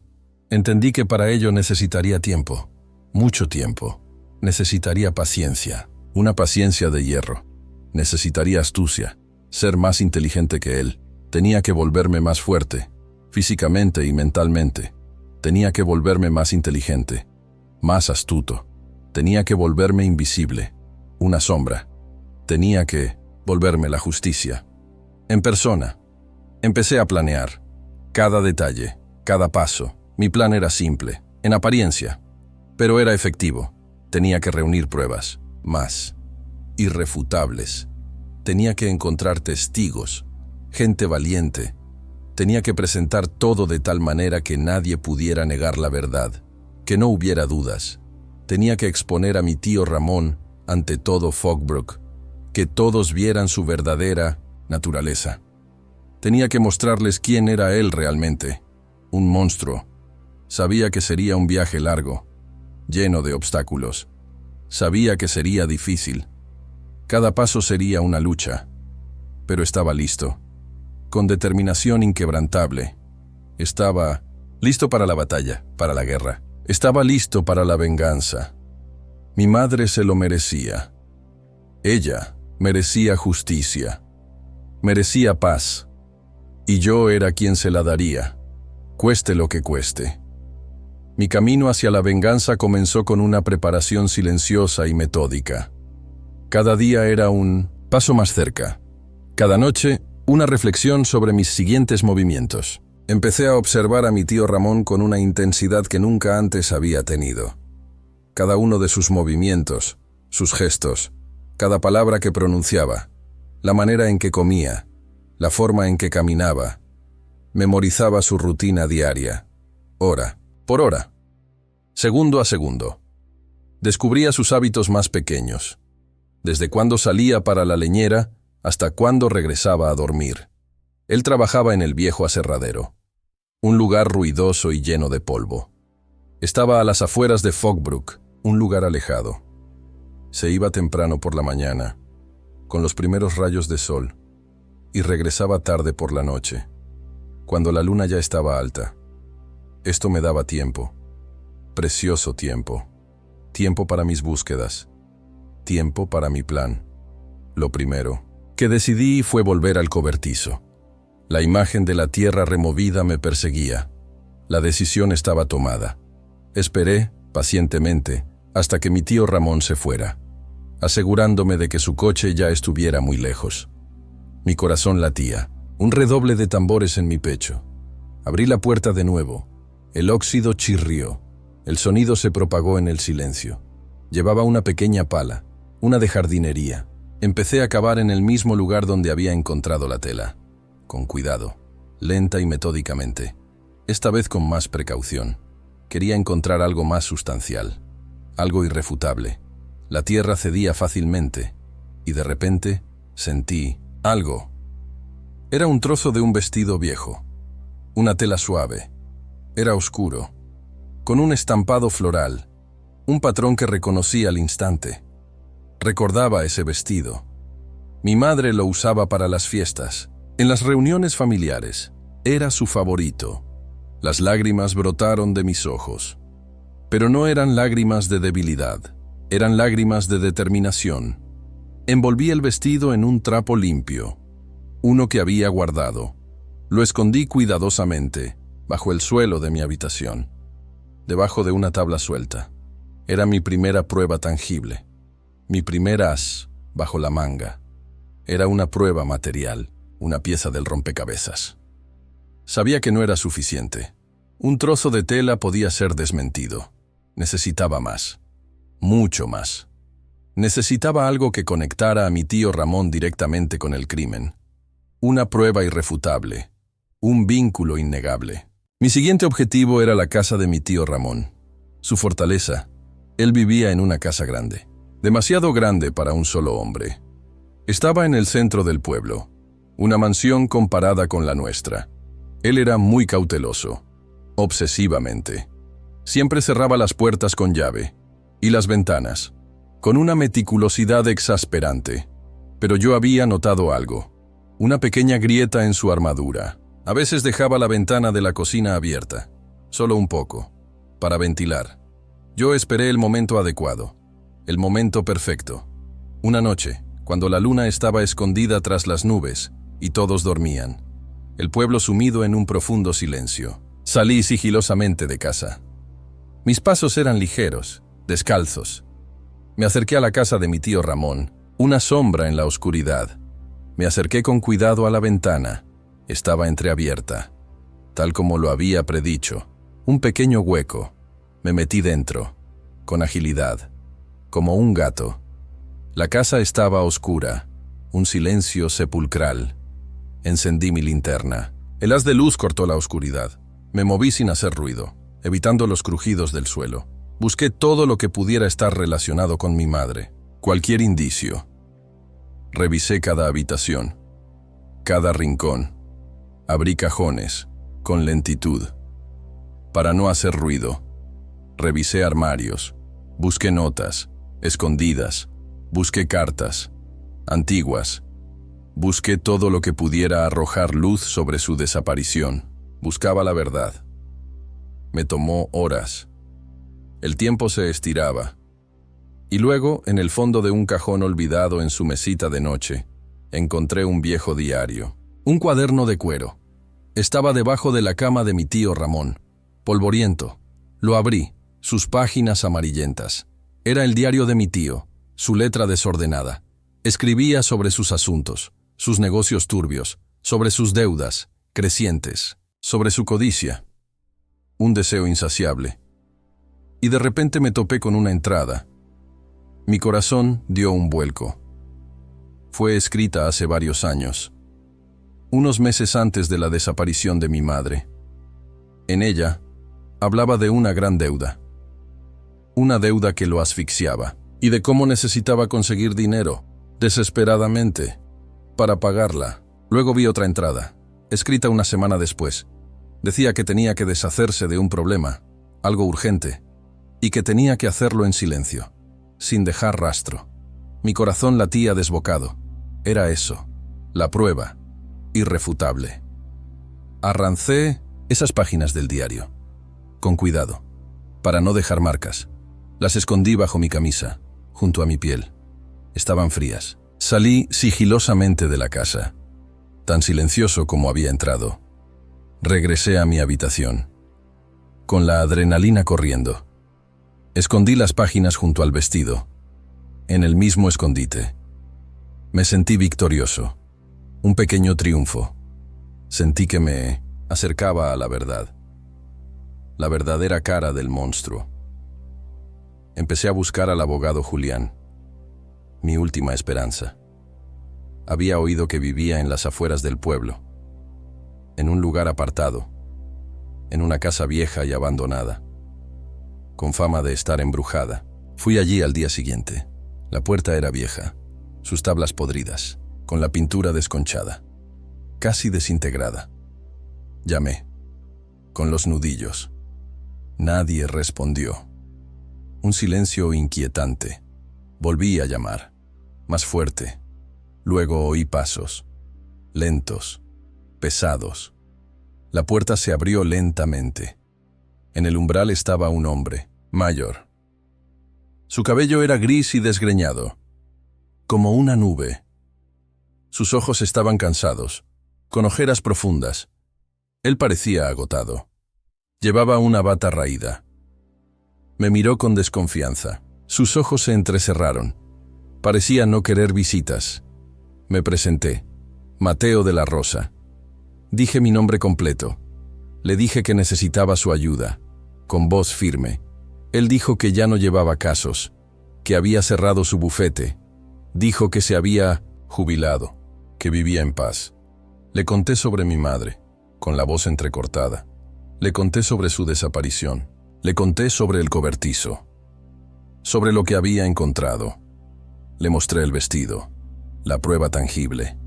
[SPEAKER 1] Entendí que para ello necesitaría tiempo, mucho tiempo. Necesitaría paciencia, una paciencia de hierro. Necesitaría astucia, ser más inteligente que él. Tenía que volverme más fuerte, físicamente y mentalmente. Tenía que volverme más inteligente, más astuto. Tenía que volverme invisible, una sombra. Tenía que volverme la justicia. En persona. Empecé a planear. Cada detalle, cada paso. Mi plan era simple, en apariencia, pero era efectivo. Tenía que reunir pruebas, más. irrefutables. Tenía que encontrar testigos, gente valiente. Tenía que presentar todo de tal manera que nadie pudiera negar la verdad, que no hubiera dudas. Tenía que exponer a mi tío Ramón ante todo Fogbrook, que todos vieran su verdadera naturaleza. Tenía que mostrarles quién era él realmente, un monstruo. Sabía que sería un viaje largo, lleno de obstáculos. Sabía que sería difícil. Cada paso sería una lucha, pero estaba listo, con determinación inquebrantable. Estaba listo para la batalla, para la guerra. Estaba listo para la venganza. Mi madre se lo merecía. Ella merecía justicia, merecía paz, y yo era quien se la daría, cueste lo que cueste. Mi camino hacia la venganza comenzó con una preparación silenciosa y metódica. Cada día era un paso más cerca. Cada noche, una reflexión sobre mis siguientes movimientos. Empecé a observar a mi tío Ramón con una intensidad que nunca antes había tenido. Cada uno de sus movimientos, sus gestos, cada palabra que pronunciaba, la manera en que comía, la forma en que caminaba. Memorizaba su rutina diaria, hora por hora, segundo a segundo. Descubría sus hábitos más pequeños, desde cuándo salía para la leñera hasta cuándo regresaba a dormir. Él trabajaba en el viejo aserradero, un lugar ruidoso y lleno de polvo. Estaba a las afueras de Fogbrook, un lugar alejado. Se iba temprano por la mañana, con los primeros rayos de sol, y regresaba tarde por la noche, cuando la luna ya estaba alta. Esto me daba tiempo, precioso tiempo, tiempo para mis búsquedas, tiempo para mi plan. Lo primero que decidí fue volver al cobertizo. La imagen de la tierra removida me perseguía. La decisión estaba tomada. Esperé, pacientemente, hasta que mi tío Ramón se fuera, asegurándome de que su coche ya estuviera muy lejos. Mi corazón latía, un redoble de tambores en mi pecho. Abrí la puerta de nuevo. El óxido chirrió. El sonido se propagó en el silencio. Llevaba una pequeña pala, una de jardinería. Empecé a cavar en el mismo lugar donde había encontrado la tela. Con cuidado, lenta y metódicamente. Esta vez con más precaución. Quería encontrar algo más sustancial, algo irrefutable. La tierra cedía fácilmente, y de repente sentí algo. Era un trozo de un vestido viejo, una tela suave. Era oscuro, con un estampado floral, un patrón que reconocí al instante. Recordaba ese vestido. Mi madre lo usaba para las fiestas, en las reuniones familiares. Era su favorito. Las lágrimas brotaron de mis ojos. Pero no eran lágrimas de debilidad, eran lágrimas de determinación. Envolví el vestido en un trapo limpio, uno que había guardado. Lo escondí cuidadosamente, bajo el suelo de mi habitación, debajo de una tabla suelta. Era mi primera prueba tangible, mi primer as bajo la manga. Era una prueba material, una pieza del rompecabezas. Sabía que no era suficiente. Un trozo de tela podía ser desmentido. Necesitaba más, mucho más. Necesitaba algo que conectara a mi tío Ramón directamente con el crimen. Una prueba irrefutable, un vínculo innegable. Mi siguiente objetivo era la casa de mi tío Ramón. Su fortaleza. Él vivía en una casa grande, demasiado grande para un solo hombre. Estaba en el centro del pueblo, una mansión comparada con la nuestra. Él era muy cauteloso, obsesivamente. Siempre cerraba las puertas con llave, y las ventanas, con una meticulosidad exasperante. Pero yo había notado algo, una pequeña grieta en su armadura. A veces dejaba la ventana de la cocina abierta, solo un poco, para ventilar. Yo esperé el momento adecuado, el momento perfecto. Una noche, cuando la luna estaba escondida tras las nubes y todos dormían, el pueblo sumido en un profundo silencio, salí sigilosamente de casa. Mis pasos eran ligeros, descalzos. Me acerqué a la casa de mi tío Ramón, una sombra en la oscuridad. Me acerqué con cuidado a la ventana. Estaba entreabierta, tal como lo había predicho. Un pequeño hueco. Me metí dentro, con agilidad, como un gato. La casa estaba oscura, un silencio sepulcral. Encendí mi linterna. El haz de luz cortó la oscuridad. Me moví sin hacer ruido, evitando los crujidos del suelo. Busqué todo lo que pudiera estar relacionado con mi madre, cualquier indicio. Revisé cada habitación, cada rincón. Abrí cajones, con lentitud, para no hacer ruido. Revisé armarios, busqué notas, escondidas, busqué cartas, antiguas. Busqué todo lo que pudiera arrojar luz sobre su desaparición. Buscaba la verdad. Me tomó horas. El tiempo se estiraba. Y luego, en el fondo de un cajón olvidado en su mesita de noche, encontré un viejo diario. Un cuaderno de cuero. Estaba debajo de la cama de mi tío Ramón, polvoriento. Lo abrí, sus páginas amarillentas. Era el diario de mi tío, su letra desordenada. Escribía sobre sus asuntos, sus negocios turbios, sobre sus deudas crecientes, sobre su codicia. Un deseo insaciable. Y de repente me topé con una entrada. Mi corazón dio un vuelco. Fue escrita hace varios años, unos meses antes de la desaparición de mi madre. En ella, hablaba de una gran deuda. Una deuda que lo asfixiaba, y de cómo necesitaba conseguir dinero, desesperadamente, para pagarla. Luego vi otra entrada, escrita una semana después. Decía que tenía que deshacerse de un problema, algo urgente, y que tenía que hacerlo en silencio, sin dejar rastro. Mi corazón latía desbocado. Era eso, la prueba, irrefutable. Arrancé esas páginas del diario, con cuidado, para no dejar marcas. Las escondí bajo mi camisa, junto a mi piel. Estaban frías. Salí sigilosamente de la casa, tan silencioso como había entrado. Regresé a mi habitación, con la adrenalina corriendo. Escondí las páginas junto al vestido, en el mismo escondite. Me sentí victorioso, un pequeño triunfo. Sentí que me acercaba a la verdad, la verdadera cara del monstruo. Empecé a buscar al abogado Julián, mi última esperanza. Había oído que vivía en las afueras del pueblo, en un lugar apartado, en una casa vieja y abandonada, con fama de estar embrujada. Fui allí al día siguiente. La puerta era vieja, sus tablas podridas, con la pintura desconchada, casi desintegrada. Llamé, con los nudillos. Nadie respondió. Un silencio inquietante. Volví a llamar, más fuerte. Luego oí pasos, lentos, pesados. La puerta se abrió lentamente. En el umbral estaba un hombre, mayor. Su cabello era gris y desgreñado, como una nube. Sus ojos estaban cansados, con ojeras profundas. Él parecía agotado. Llevaba una bata raída. Me miró con desconfianza. Sus ojos se entrecerraron. Parecía no querer visitas. Me presenté. Mateo de la Rosa. Dije mi nombre completo. Le dije que necesitaba su ayuda, con voz firme. Él dijo que ya no llevaba casos, que había cerrado su bufete. Dijo que se había jubilado, que vivía en paz. Le conté sobre mi madre, con la voz entrecortada. Le conté sobre su desaparición. Le conté sobre el cobertizo, sobre lo que había encontrado. Le mostré el vestido, la prueba tangible.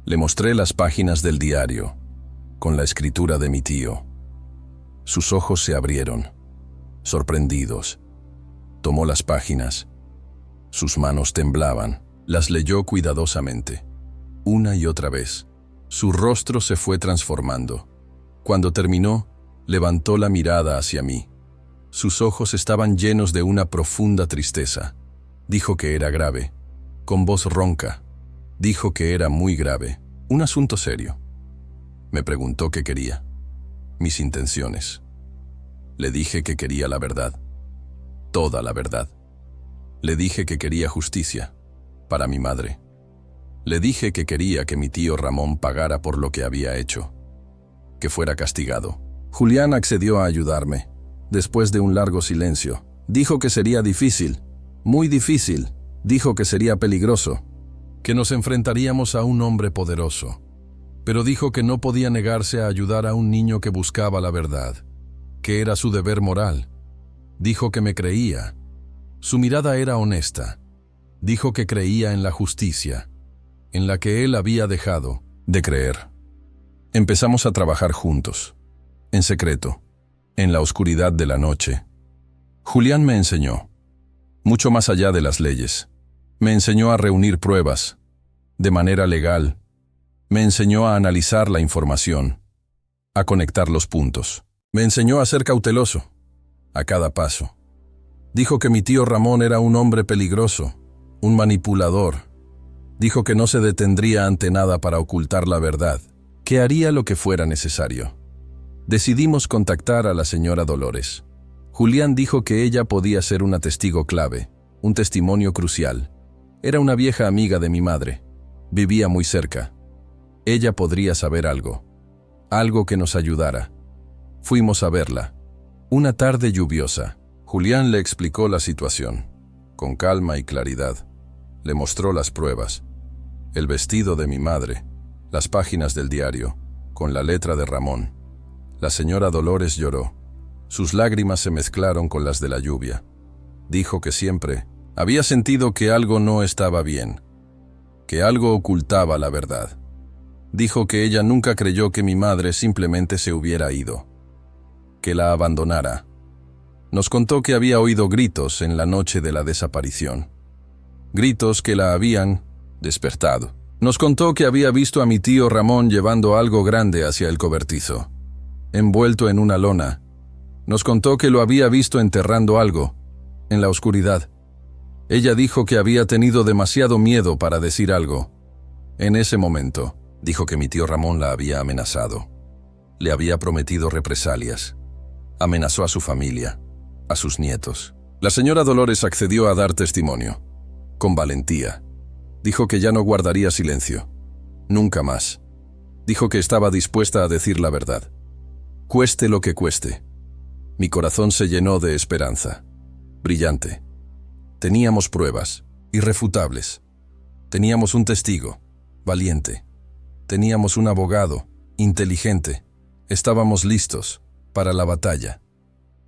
[SPEAKER 1] Le mostré las páginas del diario, con la escritura de mi tío. Sus ojos se abrieron, sorprendidos. Tomó las páginas. Sus manos temblaban. Las leyó cuidadosamente, una y otra vez. Su rostro se fue transformando. Cuando terminó, levantó la mirada hacia mí. Sus ojos estaban llenos de una profunda tristeza. Dijo que era grave, con voz ronca. Dijo que era muy grave, un asunto serio. Me preguntó qué quería, mis intenciones. Le dije que quería la verdad, toda la verdad. Le dije que quería justicia, para mi madre. Le dije que quería que mi tío Ramón pagara por lo que había hecho, que fuera castigado. Julián accedió a ayudarme. Después de un largo silencio, dijo que sería difícil, muy difícil, Dijo que sería peligroso, que nos enfrentaríamos a un hombre poderoso, pero dijo que no podía negarse a ayudar a un niño que buscaba la verdad, que era su deber moral. Dijo que me creía. Su mirada era honesta. Dijo que creía en la justicia, en la que él había dejado de creer. Empezamos a trabajar juntos, en secreto, en la oscuridad de la noche. Julián me enseñó, mucho más allá de las leyes. Me enseñó a reunir pruebas, de manera legal. Me enseñó a analizar la información, a conectar los puntos. Me enseñó a ser cauteloso, a cada paso. Dijo que mi tío Ramón era un hombre peligroso, un manipulador. Dijo que no se detendría ante nada para ocultar la verdad, que haría lo que fuera necesario. Decidimos contactar a la señora Dolores. Julián dijo que ella podía ser una testigo clave, un testimonio crucial. Era una vieja amiga de mi madre. Vivía muy cerca. Ella podría saber algo que nos ayudara. Fuimos a verla. Una tarde lluviosa. Julián le explicó la situación, con calma y claridad. Le mostró las pruebas, el vestido de mi madre, las páginas del diario, con la letra de Ramón. La señora Dolores lloró. Sus lágrimas se mezclaron con las de la lluvia. Dijo que siempre había sentido que algo no estaba bien, que algo ocultaba la verdad. Dijo que ella nunca creyó que mi madre simplemente se hubiera ido, que la abandonara. Nos contó que había oído gritos en la noche de la desaparición, gritos que la habían despertado. Nos contó que había visto a mi tío Ramón llevando algo grande hacia el cobertizo, envuelto en una lona. Nos contó que lo había visto enterrando algo, en la oscuridad. Ella dijo que había tenido demasiado miedo para decir algo. En ese momento, dijo que mi tío Ramón la había amenazado. Le había prometido represalias. Amenazó a su familia, a sus nietos. La señora Dolores accedió a dar testimonio, con valentía. Dijo que ya no guardaría silencio. Nunca más. Dijo que estaba dispuesta a decir la verdad. Cueste lo que cueste. Mi corazón se llenó de esperanza. Brillante. Teníamos pruebas, irrefutables. Teníamos un testigo, valiente. Teníamos un abogado, inteligente. Estábamos listos para la batalla.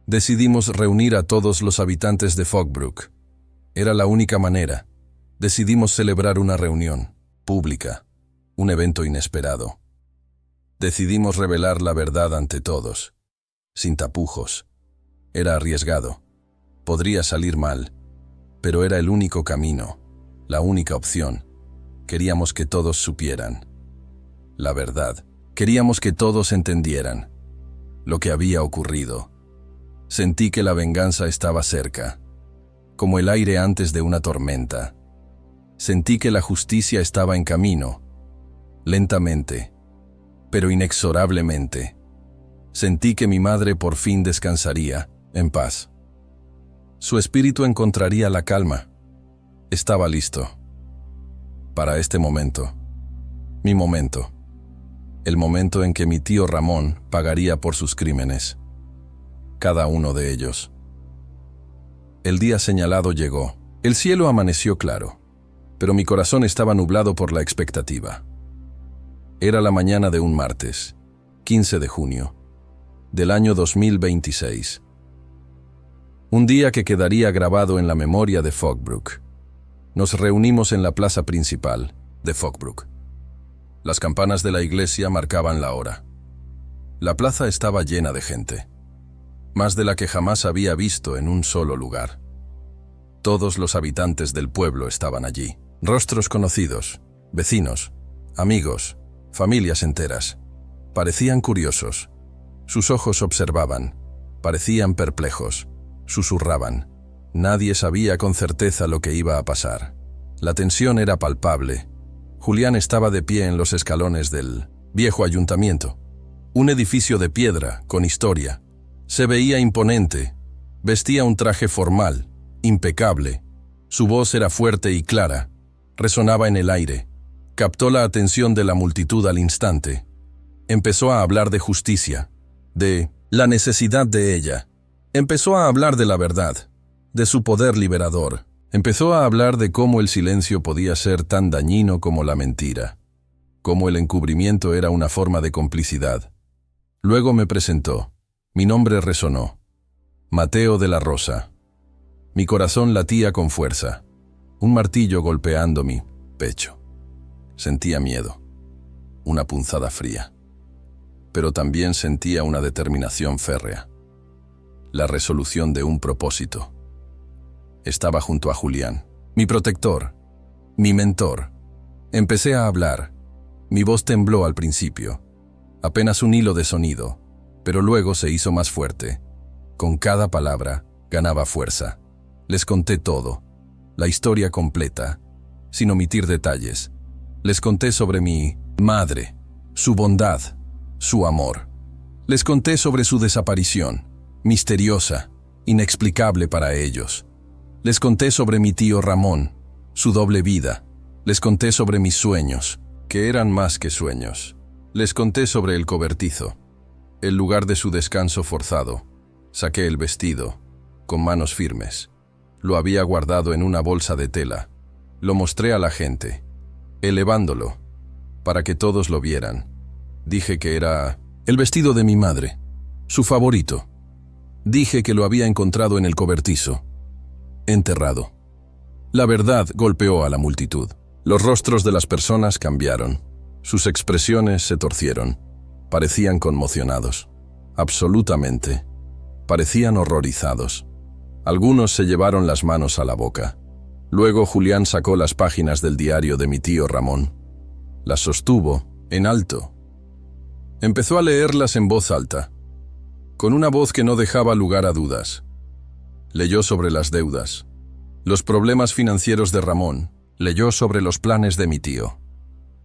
[SPEAKER 1] Decidimos reunir a todos los habitantes de Fogbrook. Era la única manera. Decidimos celebrar una reunión pública, un evento inesperado. Decidimos revelar la verdad ante todos, sin tapujos. Era arriesgado. Podría salir mal, pero era el único camino, la única opción. Queríamos que todos supieran la verdad. Queríamos que todos entendieran lo que había ocurrido. Sentí que la venganza estaba cerca, como el aire antes de una tormenta. Sentí que la justicia estaba en camino, lentamente, pero inexorablemente. Sentí que mi madre por fin descansaría, en paz. Su espíritu encontraría la calma. Estaba listo para este momento, mi momento, el momento en que mi tío Ramón pagaría por sus crímenes, cada uno de ellos. El día señalado llegó. El cielo amaneció claro, pero mi corazón estaba nublado por la expectativa. Era la mañana de un martes, 15 de junio, del año 2026. Un día que quedaría grabado en la memoria de Fogbrook. Nos reunimos en la plaza principal de Fogbrook. Las campanas de la iglesia marcaban la hora. La plaza estaba llena de gente, más de la que jamás había visto en un solo lugar. Todos los habitantes del pueblo estaban allí. Rostros conocidos, vecinos, amigos, familias enteras. Parecían curiosos. Sus ojos observaban. Parecían perplejos. Susurraban. Nadie sabía con certeza lo que iba a pasar. La tensión era palpable. Julián estaba de pie en los escalones del viejo ayuntamiento. Un edificio de piedra, con historia. Se veía imponente. Vestía un traje formal, impecable. Su voz era fuerte y clara. Resonaba en el aire. Captó la atención de la multitud al instante. Empezó a hablar de justicia, de la necesidad de ella. Empezó a hablar de la verdad, de su poder liberador. Empezó a hablar de cómo el silencio podía ser tan dañino como la mentira, cómo el encubrimiento era una forma de complicidad. Luego me presentó. Mi nombre resonó. Mateo de la Rosa. Mi corazón latía con fuerza, un martillo golpeando mi pecho. Sentía miedo, una punzada fría, pero también sentía una determinación férrea, la resolución de un propósito. Estaba junto a Julián, mi protector, mi mentor. Empecé a hablar. Mi voz tembló al principio, apenas un hilo de sonido, pero luego se hizo más fuerte. Con cada palabra ganaba fuerza. Les conté todo, la historia completa, sin omitir detalles. Les conté sobre mi madre, su bondad, su amor. Les conté sobre su desaparición, misteriosa, inexplicable para ellos. Les conté sobre mi tío Ramón, su doble vida. Les conté sobre mis sueños, que eran más que sueños. Les conté sobre el cobertizo, el lugar de su descanso forzado. Saqué el vestido, con manos firmes. Lo había guardado en una bolsa de tela. Lo mostré a la gente, elevándolo, para que todos lo vieran. Dije que era el vestido de mi madre, su favorito. Dije que lo había encontrado en el cobertizo, enterrado. La verdad golpeó a la multitud. Los rostros de las personas cambiaron. Sus expresiones se torcieron. Parecían conmocionados. Absolutamente. Parecían horrorizados. Algunos se llevaron las manos a la boca. Luego Julián sacó las páginas del diario de mi tío Ramón. Las sostuvo, en alto. Empezó a leerlas en voz alta, con una voz que no dejaba lugar a dudas. Leyó sobre las deudas, los problemas financieros de Ramón. Leyó sobre los planes de mi tío,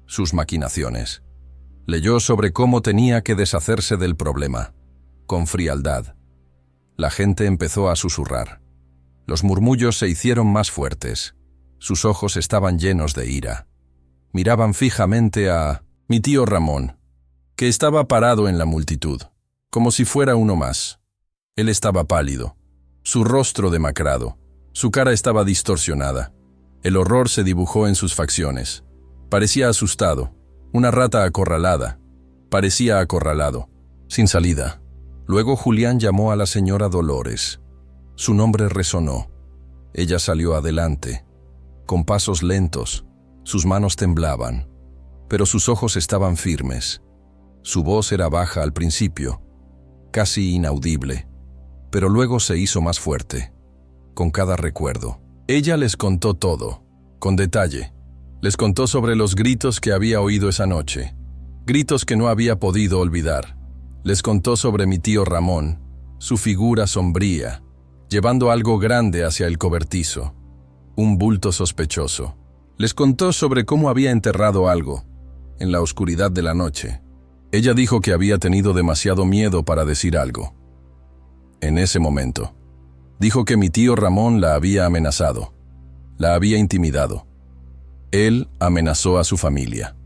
[SPEAKER 1] sus maquinaciones. Leyó sobre cómo tenía que deshacerse del problema, con frialdad. La gente empezó a susurrar. Los murmullos se hicieron más fuertes. Sus ojos estaban llenos de ira. Miraban fijamente a mi tío Ramón, que estaba parado en la multitud, como si fuera uno más. Él estaba pálido, su rostro demacrado, su cara estaba distorsionada. El horror se dibujó en sus facciones. Parecía asustado, una rata acorralada. Parecía acorralado, sin salida. Luego Julián llamó a la señora Dolores. Su nombre resonó. Ella salió adelante, con pasos lentos. Sus manos temblaban, pero sus ojos estaban firmes. Su voz era baja al principio, casi inaudible, pero luego se hizo más fuerte, con cada recuerdo. Ella les contó todo, con detalle. Les contó sobre los gritos que había oído esa noche, gritos que no había podido olvidar. Les contó sobre mi tío Ramón, su figura sombría, llevando algo grande hacia el cobertizo, un bulto sospechoso. Les contó sobre cómo había enterrado algo, en la oscuridad de la noche. Ella dijo que había tenido demasiado miedo para decir algo. En ese momento, dijo que mi tío Ramón la había amenazado, la había intimidado. Él amenazó a su familia,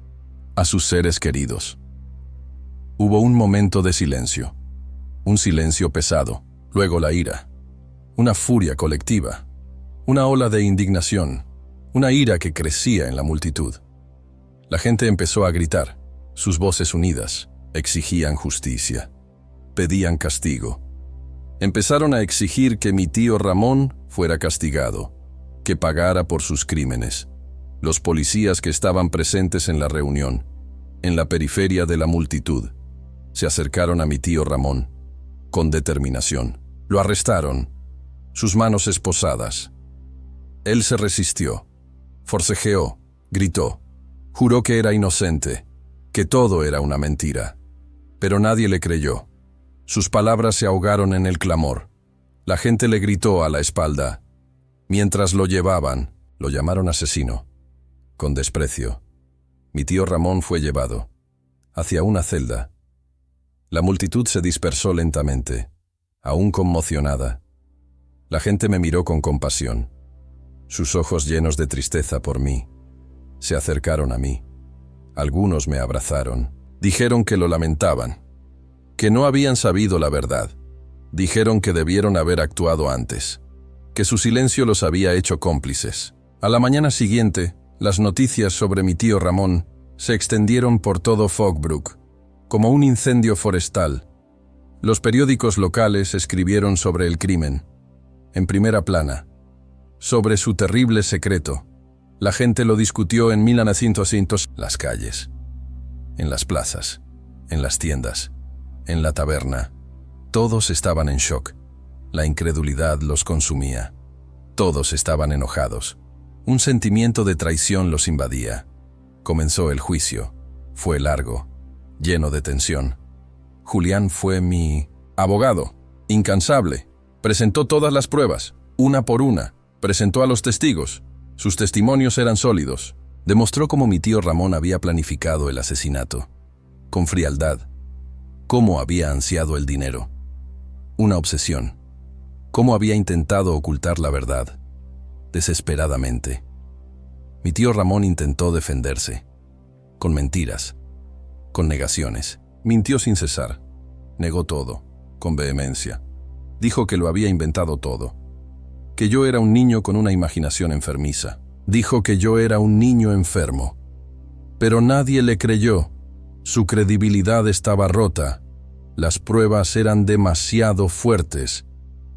[SPEAKER 1] a sus seres queridos. Hubo un momento de silencio, un silencio pesado, luego la ira, una furia colectiva, una ola de indignación, una ira que crecía en la multitud. La gente empezó a gritar, sus voces unidas, exigían justicia, pedían castigo. Empezaron a exigir que mi tío Ramón fuera castigado, que pagara por sus crímenes. Los policías que estaban presentes en la reunión, en la periferia de la multitud, se acercaron a mi tío Ramón, con determinación. Lo arrestaron, sus manos esposadas. Él se resistió, forcejeó, gritó, juró que era inocente, que todo era una mentira. Pero nadie le creyó. Sus palabras se ahogaron en el clamor. La gente le gritó a la espalda. Mientras lo llevaban, lo llamaron asesino, con desprecio. Mi tío Ramón fue llevado hacia una celda. La multitud se dispersó lentamente, aún conmocionada. La gente me miró con compasión, sus ojos llenos de tristeza por mí. Se acercaron a mí. Algunos me abrazaron. Dijeron que lo lamentaban, que no habían sabido la verdad. Dijeron que debieron haber actuado antes. que su silencio los había hecho cómplices. A la mañana siguiente, las noticias sobre mi tío Ramón se extendieron por todo Fogbrook, como un incendio forestal. Los periódicos locales escribieron sobre el crimen, en primera plana, sobre su terrible secreto. La gente lo discutió en 1900, las calles, en las plazas, en las tiendas, en la taberna. Todos estaban en shock. La incredulidad los consumía. Todos estaban enojados. Un sentimiento de traición los invadía. Comenzó el juicio. Fue largo, lleno de tensión. Julián fue mi abogado, incansable. Presentó todas las pruebas, una por una. Presentó a los testigos. Sus testimonios eran sólidos. Demostró cómo mi tío Ramón había planificado el asesinato. Con frialdad. Cómo había ansiado el dinero. Una obsesión. Cómo había intentado ocultar la verdad. Desesperadamente. Mi tío Ramón intentó defenderse. Con mentiras. Con negaciones. Mintió sin cesar. Negó todo. Con vehemencia. Dijo que lo había inventado todo. Que yo era un niño con una imaginación enfermiza. Dijo que yo era un niño enfermo. Pero nadie le creyó. Su credibilidad estaba rota. Las pruebas eran demasiado fuertes.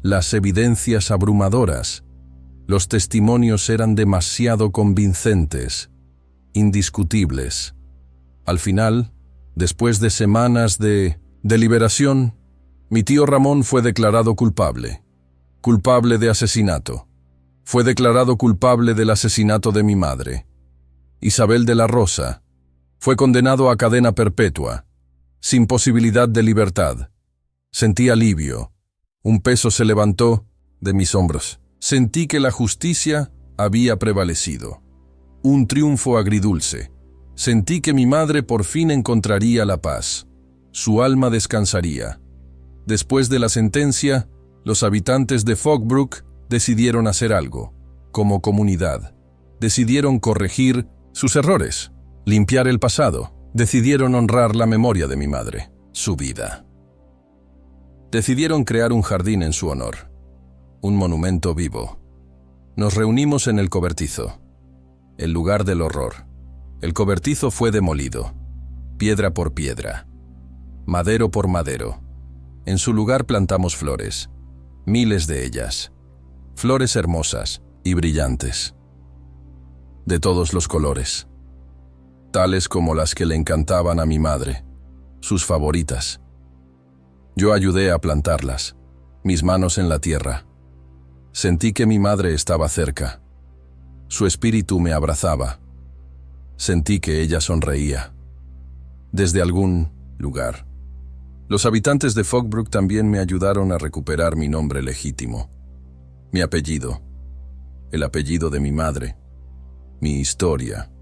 [SPEAKER 1] Las evidencias abrumadoras. Los testimonios eran demasiado convincentes. Indiscutibles. Al final, después de semanas de deliberación, mi tío Ramón fue declarado culpable. Culpable de asesinato. Fue declarado culpable del asesinato de mi madre, Isabel de la Rosa. Fue condenado a cadena perpetua, sin posibilidad de libertad. Sentí alivio. Un peso se levantó de mis hombros. Sentí que la justicia había prevalecido. Un triunfo agridulce. Sentí que mi madre por fin encontraría la paz. Su alma descansaría. Después de la sentencia, los habitantes de Fogbrook decidieron hacer algo, como comunidad. Decidieron corregir sus errores, limpiar el pasado. Decidieron honrar la memoria de mi madre, su vida. Decidieron crear un jardín en su honor, un monumento vivo. Nos reunimos en el cobertizo, el lugar del horror. El cobertizo fue demolido, piedra por piedra, madero por madero. En su lugar plantamos flores, miles de ellas, flores hermosas y brillantes, de todos los colores, tales como las que le encantaban a mi madre, sus favoritas. Yo ayudé a plantarlas, mis manos en la tierra. Sentí que mi madre estaba cerca. Su espíritu me abrazaba. Sentí que ella sonreía. Desde algún lugar. Los habitantes de Fogbrook también me ayudaron a recuperar mi nombre legítimo, mi apellido, el apellido de mi madre, mi historia,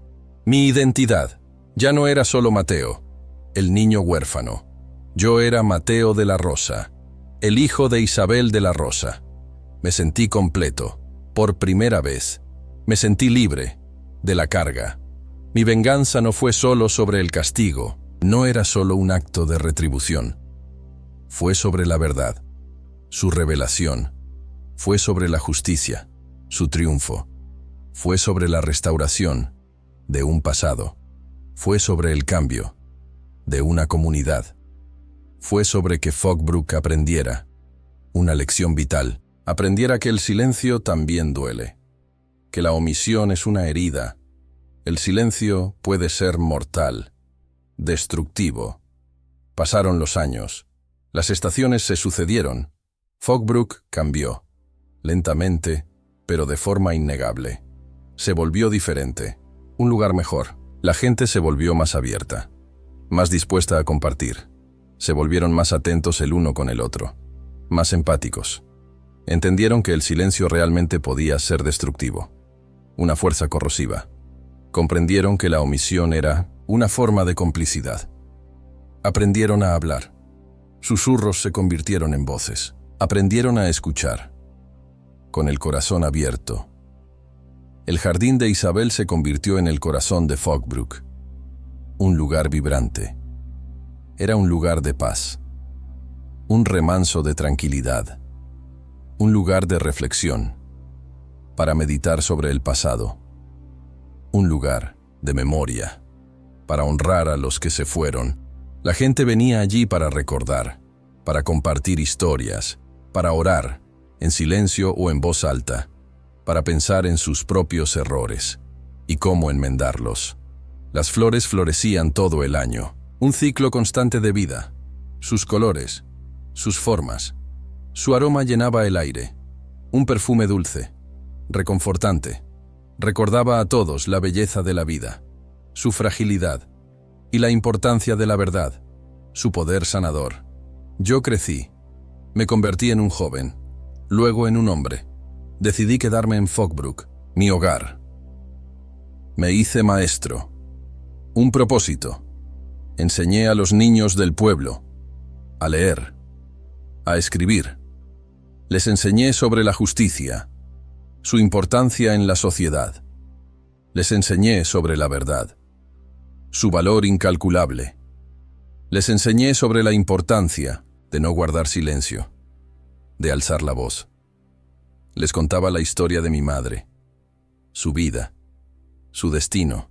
[SPEAKER 1] mi identidad. Ya no era solo Mateo, el niño huérfano. Yo era Mateo de la Rosa, el hijo de Isabel de la Rosa. Me sentí completo. Por primera vez, me sentí libre de la carga. Mi venganza no fue solo sobre el castigo, no era solo un acto de retribución. Fue sobre la verdad, su revelación. Fue sobre la justicia, su triunfo. Fue sobre la restauración de un pasado. Fue sobre el cambio de una comunidad. Fue sobre que Fogbrook aprendiera una lección vital. Aprendiera que el silencio también duele, que la omisión es una herida. El silencio puede ser mortal, destructivo. Pasaron los años. Las estaciones se sucedieron. Fogbrook cambió, lentamente, pero de forma innegable. Se volvió diferente, un lugar mejor. La gente se volvió más abierta, más dispuesta a compartir. Se volvieron más atentos el uno con el otro, más empáticos. Entendieron que el silencio realmente podía ser destructivo, una fuerza corrosiva. Comprendieron que la omisión era una forma de complicidad. Aprendieron a hablar. Susurros se convirtieron en voces. Aprendieron a escuchar, con el corazón abierto. El jardín de Isabel se convirtió en el corazón de Fogbrook, un lugar vibrante. Era un lugar de paz, un remanso de tranquilidad, un lugar de reflexión. para meditar sobre el pasado. Un lugar de memoria, para honrar a los que se fueron. La gente venía allí para recordar, para compartir historias, para orar, en silencio o en voz alta, para pensar en sus propios errores y cómo enmendarlos. Las flores florecían todo el año, un ciclo constante de vida. Sus colores, sus formas, su aroma llenaba el aire. Un perfume dulce, reconfortante. Recordaba a todos la belleza de la vida, su fragilidad y la importancia de la verdad, su poder sanador. Yo crecí, me convertí en un joven, luego en un hombre. Decidí quedarme en Fogbrook, mi hogar. Me hice maestro. Un propósito. Enseñé a los niños del pueblo a leer, a escribir. Les enseñé sobre la justicia, su importancia en la sociedad. Les enseñé sobre la verdad, su valor incalculable. Les enseñé sobre la importancia de no guardar silencio, de alzar la voz. Les contaba la historia de mi madre, su vida, su destino.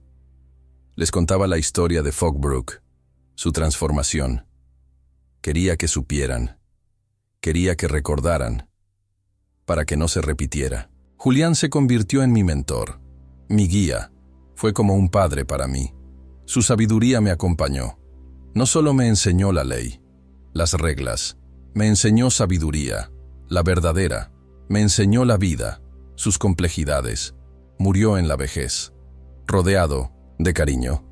[SPEAKER 1] Les contaba la historia de Fogbrook, su transformación. Quería que supieran, quería que recordaran, para que no se repitiera. Julián se convirtió en mi mentor, mi guía. Fue como un padre para mí. Su sabiduría me acompañó. No solo me enseñó la ley, las reglas, me enseñó sabiduría, la verdadera. Me enseñó la vida, sus complejidades. Murió en la vejez, rodeado de cariño.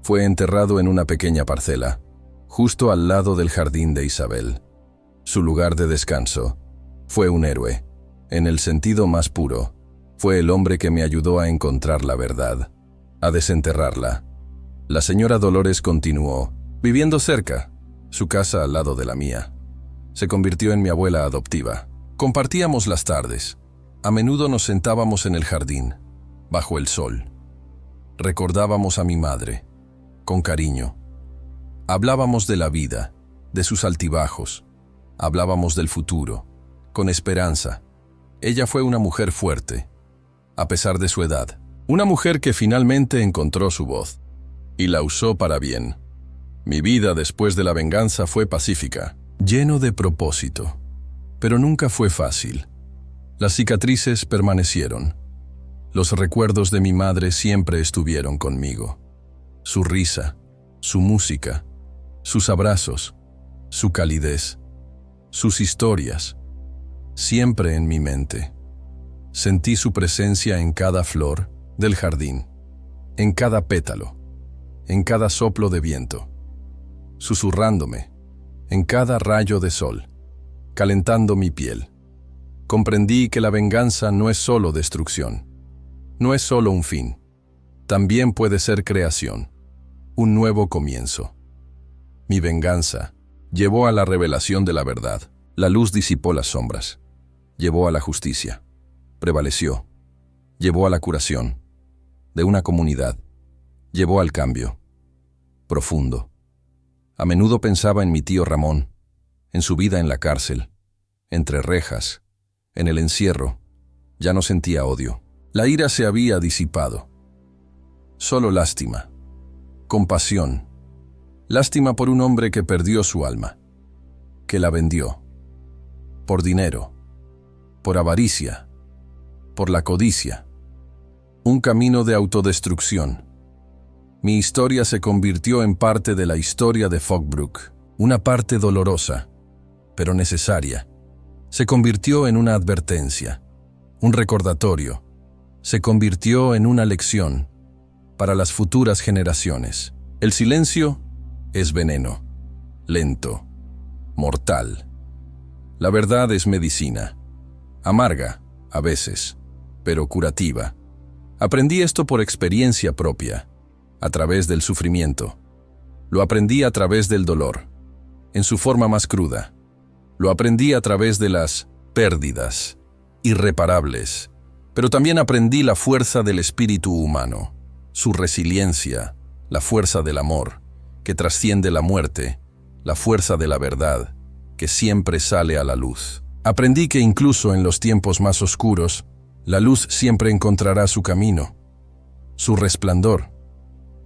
[SPEAKER 1] Fue enterrado en una pequeña parcela, justo al lado del jardín de Isabel. Su lugar de descanso. Fue un héroe, en el sentido más puro. Fue el hombre que me ayudó a encontrar la verdad, a desenterrarla. La señora Dolores continuó, viviendo cerca, su casa al lado de la mía. Se convirtió en mi abuela adoptiva. Compartíamos las tardes. A menudo nos sentábamos en el jardín, bajo el sol. Recordábamos a mi madre, con cariño. Hablábamos de la vida, de sus altibajos. Hablábamos del futuro, con esperanza. Ella fue una mujer fuerte, a pesar de su edad. Una mujer que finalmente encontró su voz, y la usó para bien. Mi vida después de la venganza fue pacífica, lleno de propósito. Pero nunca fue fácil. Las cicatrices permanecieron. Los recuerdos de mi madre siempre estuvieron conmigo. Su risa, su música, sus abrazos, su calidez, sus historias, siempre en mi mente. Sentí su presencia en cada flor del jardín, en cada pétalo, en cada soplo de viento, susurrándome, en cada rayo de sol, calentando mi piel. Comprendí que la venganza no es solo destrucción, no es solo un fin, también puede ser creación, un nuevo comienzo. Mi venganza llevó a la revelación de la verdad, la luz disipó las sombras, llevó a la justicia, prevaleció, llevó a la curación de una comunidad, llevó al cambio profundo. A menudo pensaba en mi tío Ramón, en su vida en la cárcel, entre rejas, en el encierro. Ya no sentía odio. La ira se había disipado. Solo lástima, compasión. Lástima por un hombre que perdió su alma, que la vendió, por dinero, por avaricia, por la codicia. Un camino de autodestrucción. Mi historia se convirtió en parte de la historia de Fogbrook, una parte dolorosa, pero necesaria. Se convirtió en una advertencia, un recordatorio. Se convirtió en una lección para las futuras generaciones. El silencio es veneno, lento, mortal. La verdad es medicina, amarga a veces, pero curativa. Aprendí esto por experiencia propia, a través del sufrimiento. Lo aprendí a través del dolor, en su forma más cruda. Lo aprendí a través de las pérdidas irreparables, pero también aprendí la fuerza del espíritu humano, su resiliencia, la fuerza del amor, que trasciende la muerte, la fuerza de la verdad, que siempre sale a la luz. Aprendí que incluso en los tiempos más oscuros, La luz siempre encontrará su camino, su resplandor.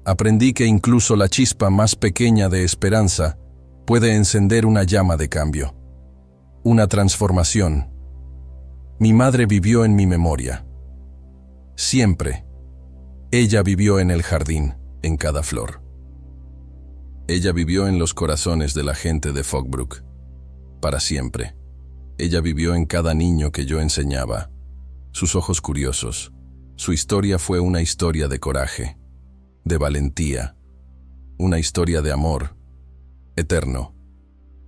[SPEAKER 1] Aprendí que incluso la chispa más pequeña de esperanza puede encender una llama de cambio, una transformación. Mi madre vivió en mi memoria. Siempre. Ella vivió en el jardín, en cada flor. Ella vivió en los corazones de la gente de Fogbrook. Para siempre. Ella vivió en cada niño que yo enseñaba. Sus ojos curiosos. Su historia fue una historia de coraje, de valentía, una historia de amor, eterno,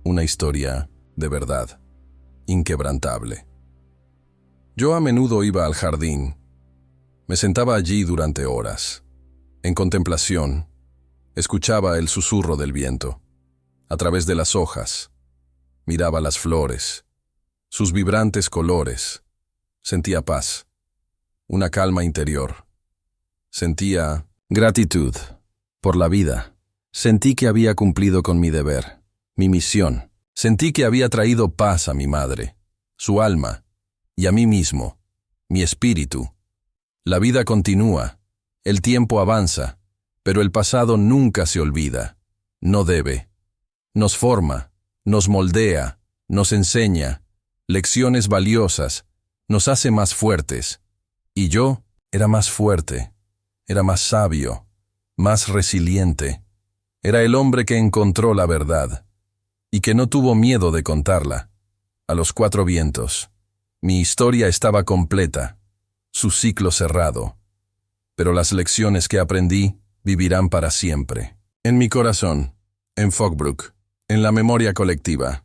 [SPEAKER 1] una historia de verdad, inquebrantable. Yo a menudo iba al jardín. Me sentaba allí durante horas, en contemplación. Escuchaba el susurro del viento, a través de las hojas. Miraba las flores, sus vibrantes colores. Sentía paz, una calma interior. Sentía gratitud por la vida. Sentí que había cumplido con mi deber, mi misión. Sentí que había traído paz a mi madre, su alma, y a mí mismo, mi espíritu. La vida continúa, el tiempo avanza, pero el pasado nunca se olvida. No debe. Nos forma, nos moldea, nos enseña lecciones valiosas, nos hace más fuertes. Y yo era más fuerte, era más sabio, más resiliente. Era el hombre que encontró la verdad y que no tuvo miedo de contarla. A los 4 vientos. Mi historia estaba completa, su ciclo cerrado. Pero las lecciones que aprendí vivirán para siempre. En mi corazón, en Fogbrook, en la memoria colectiva.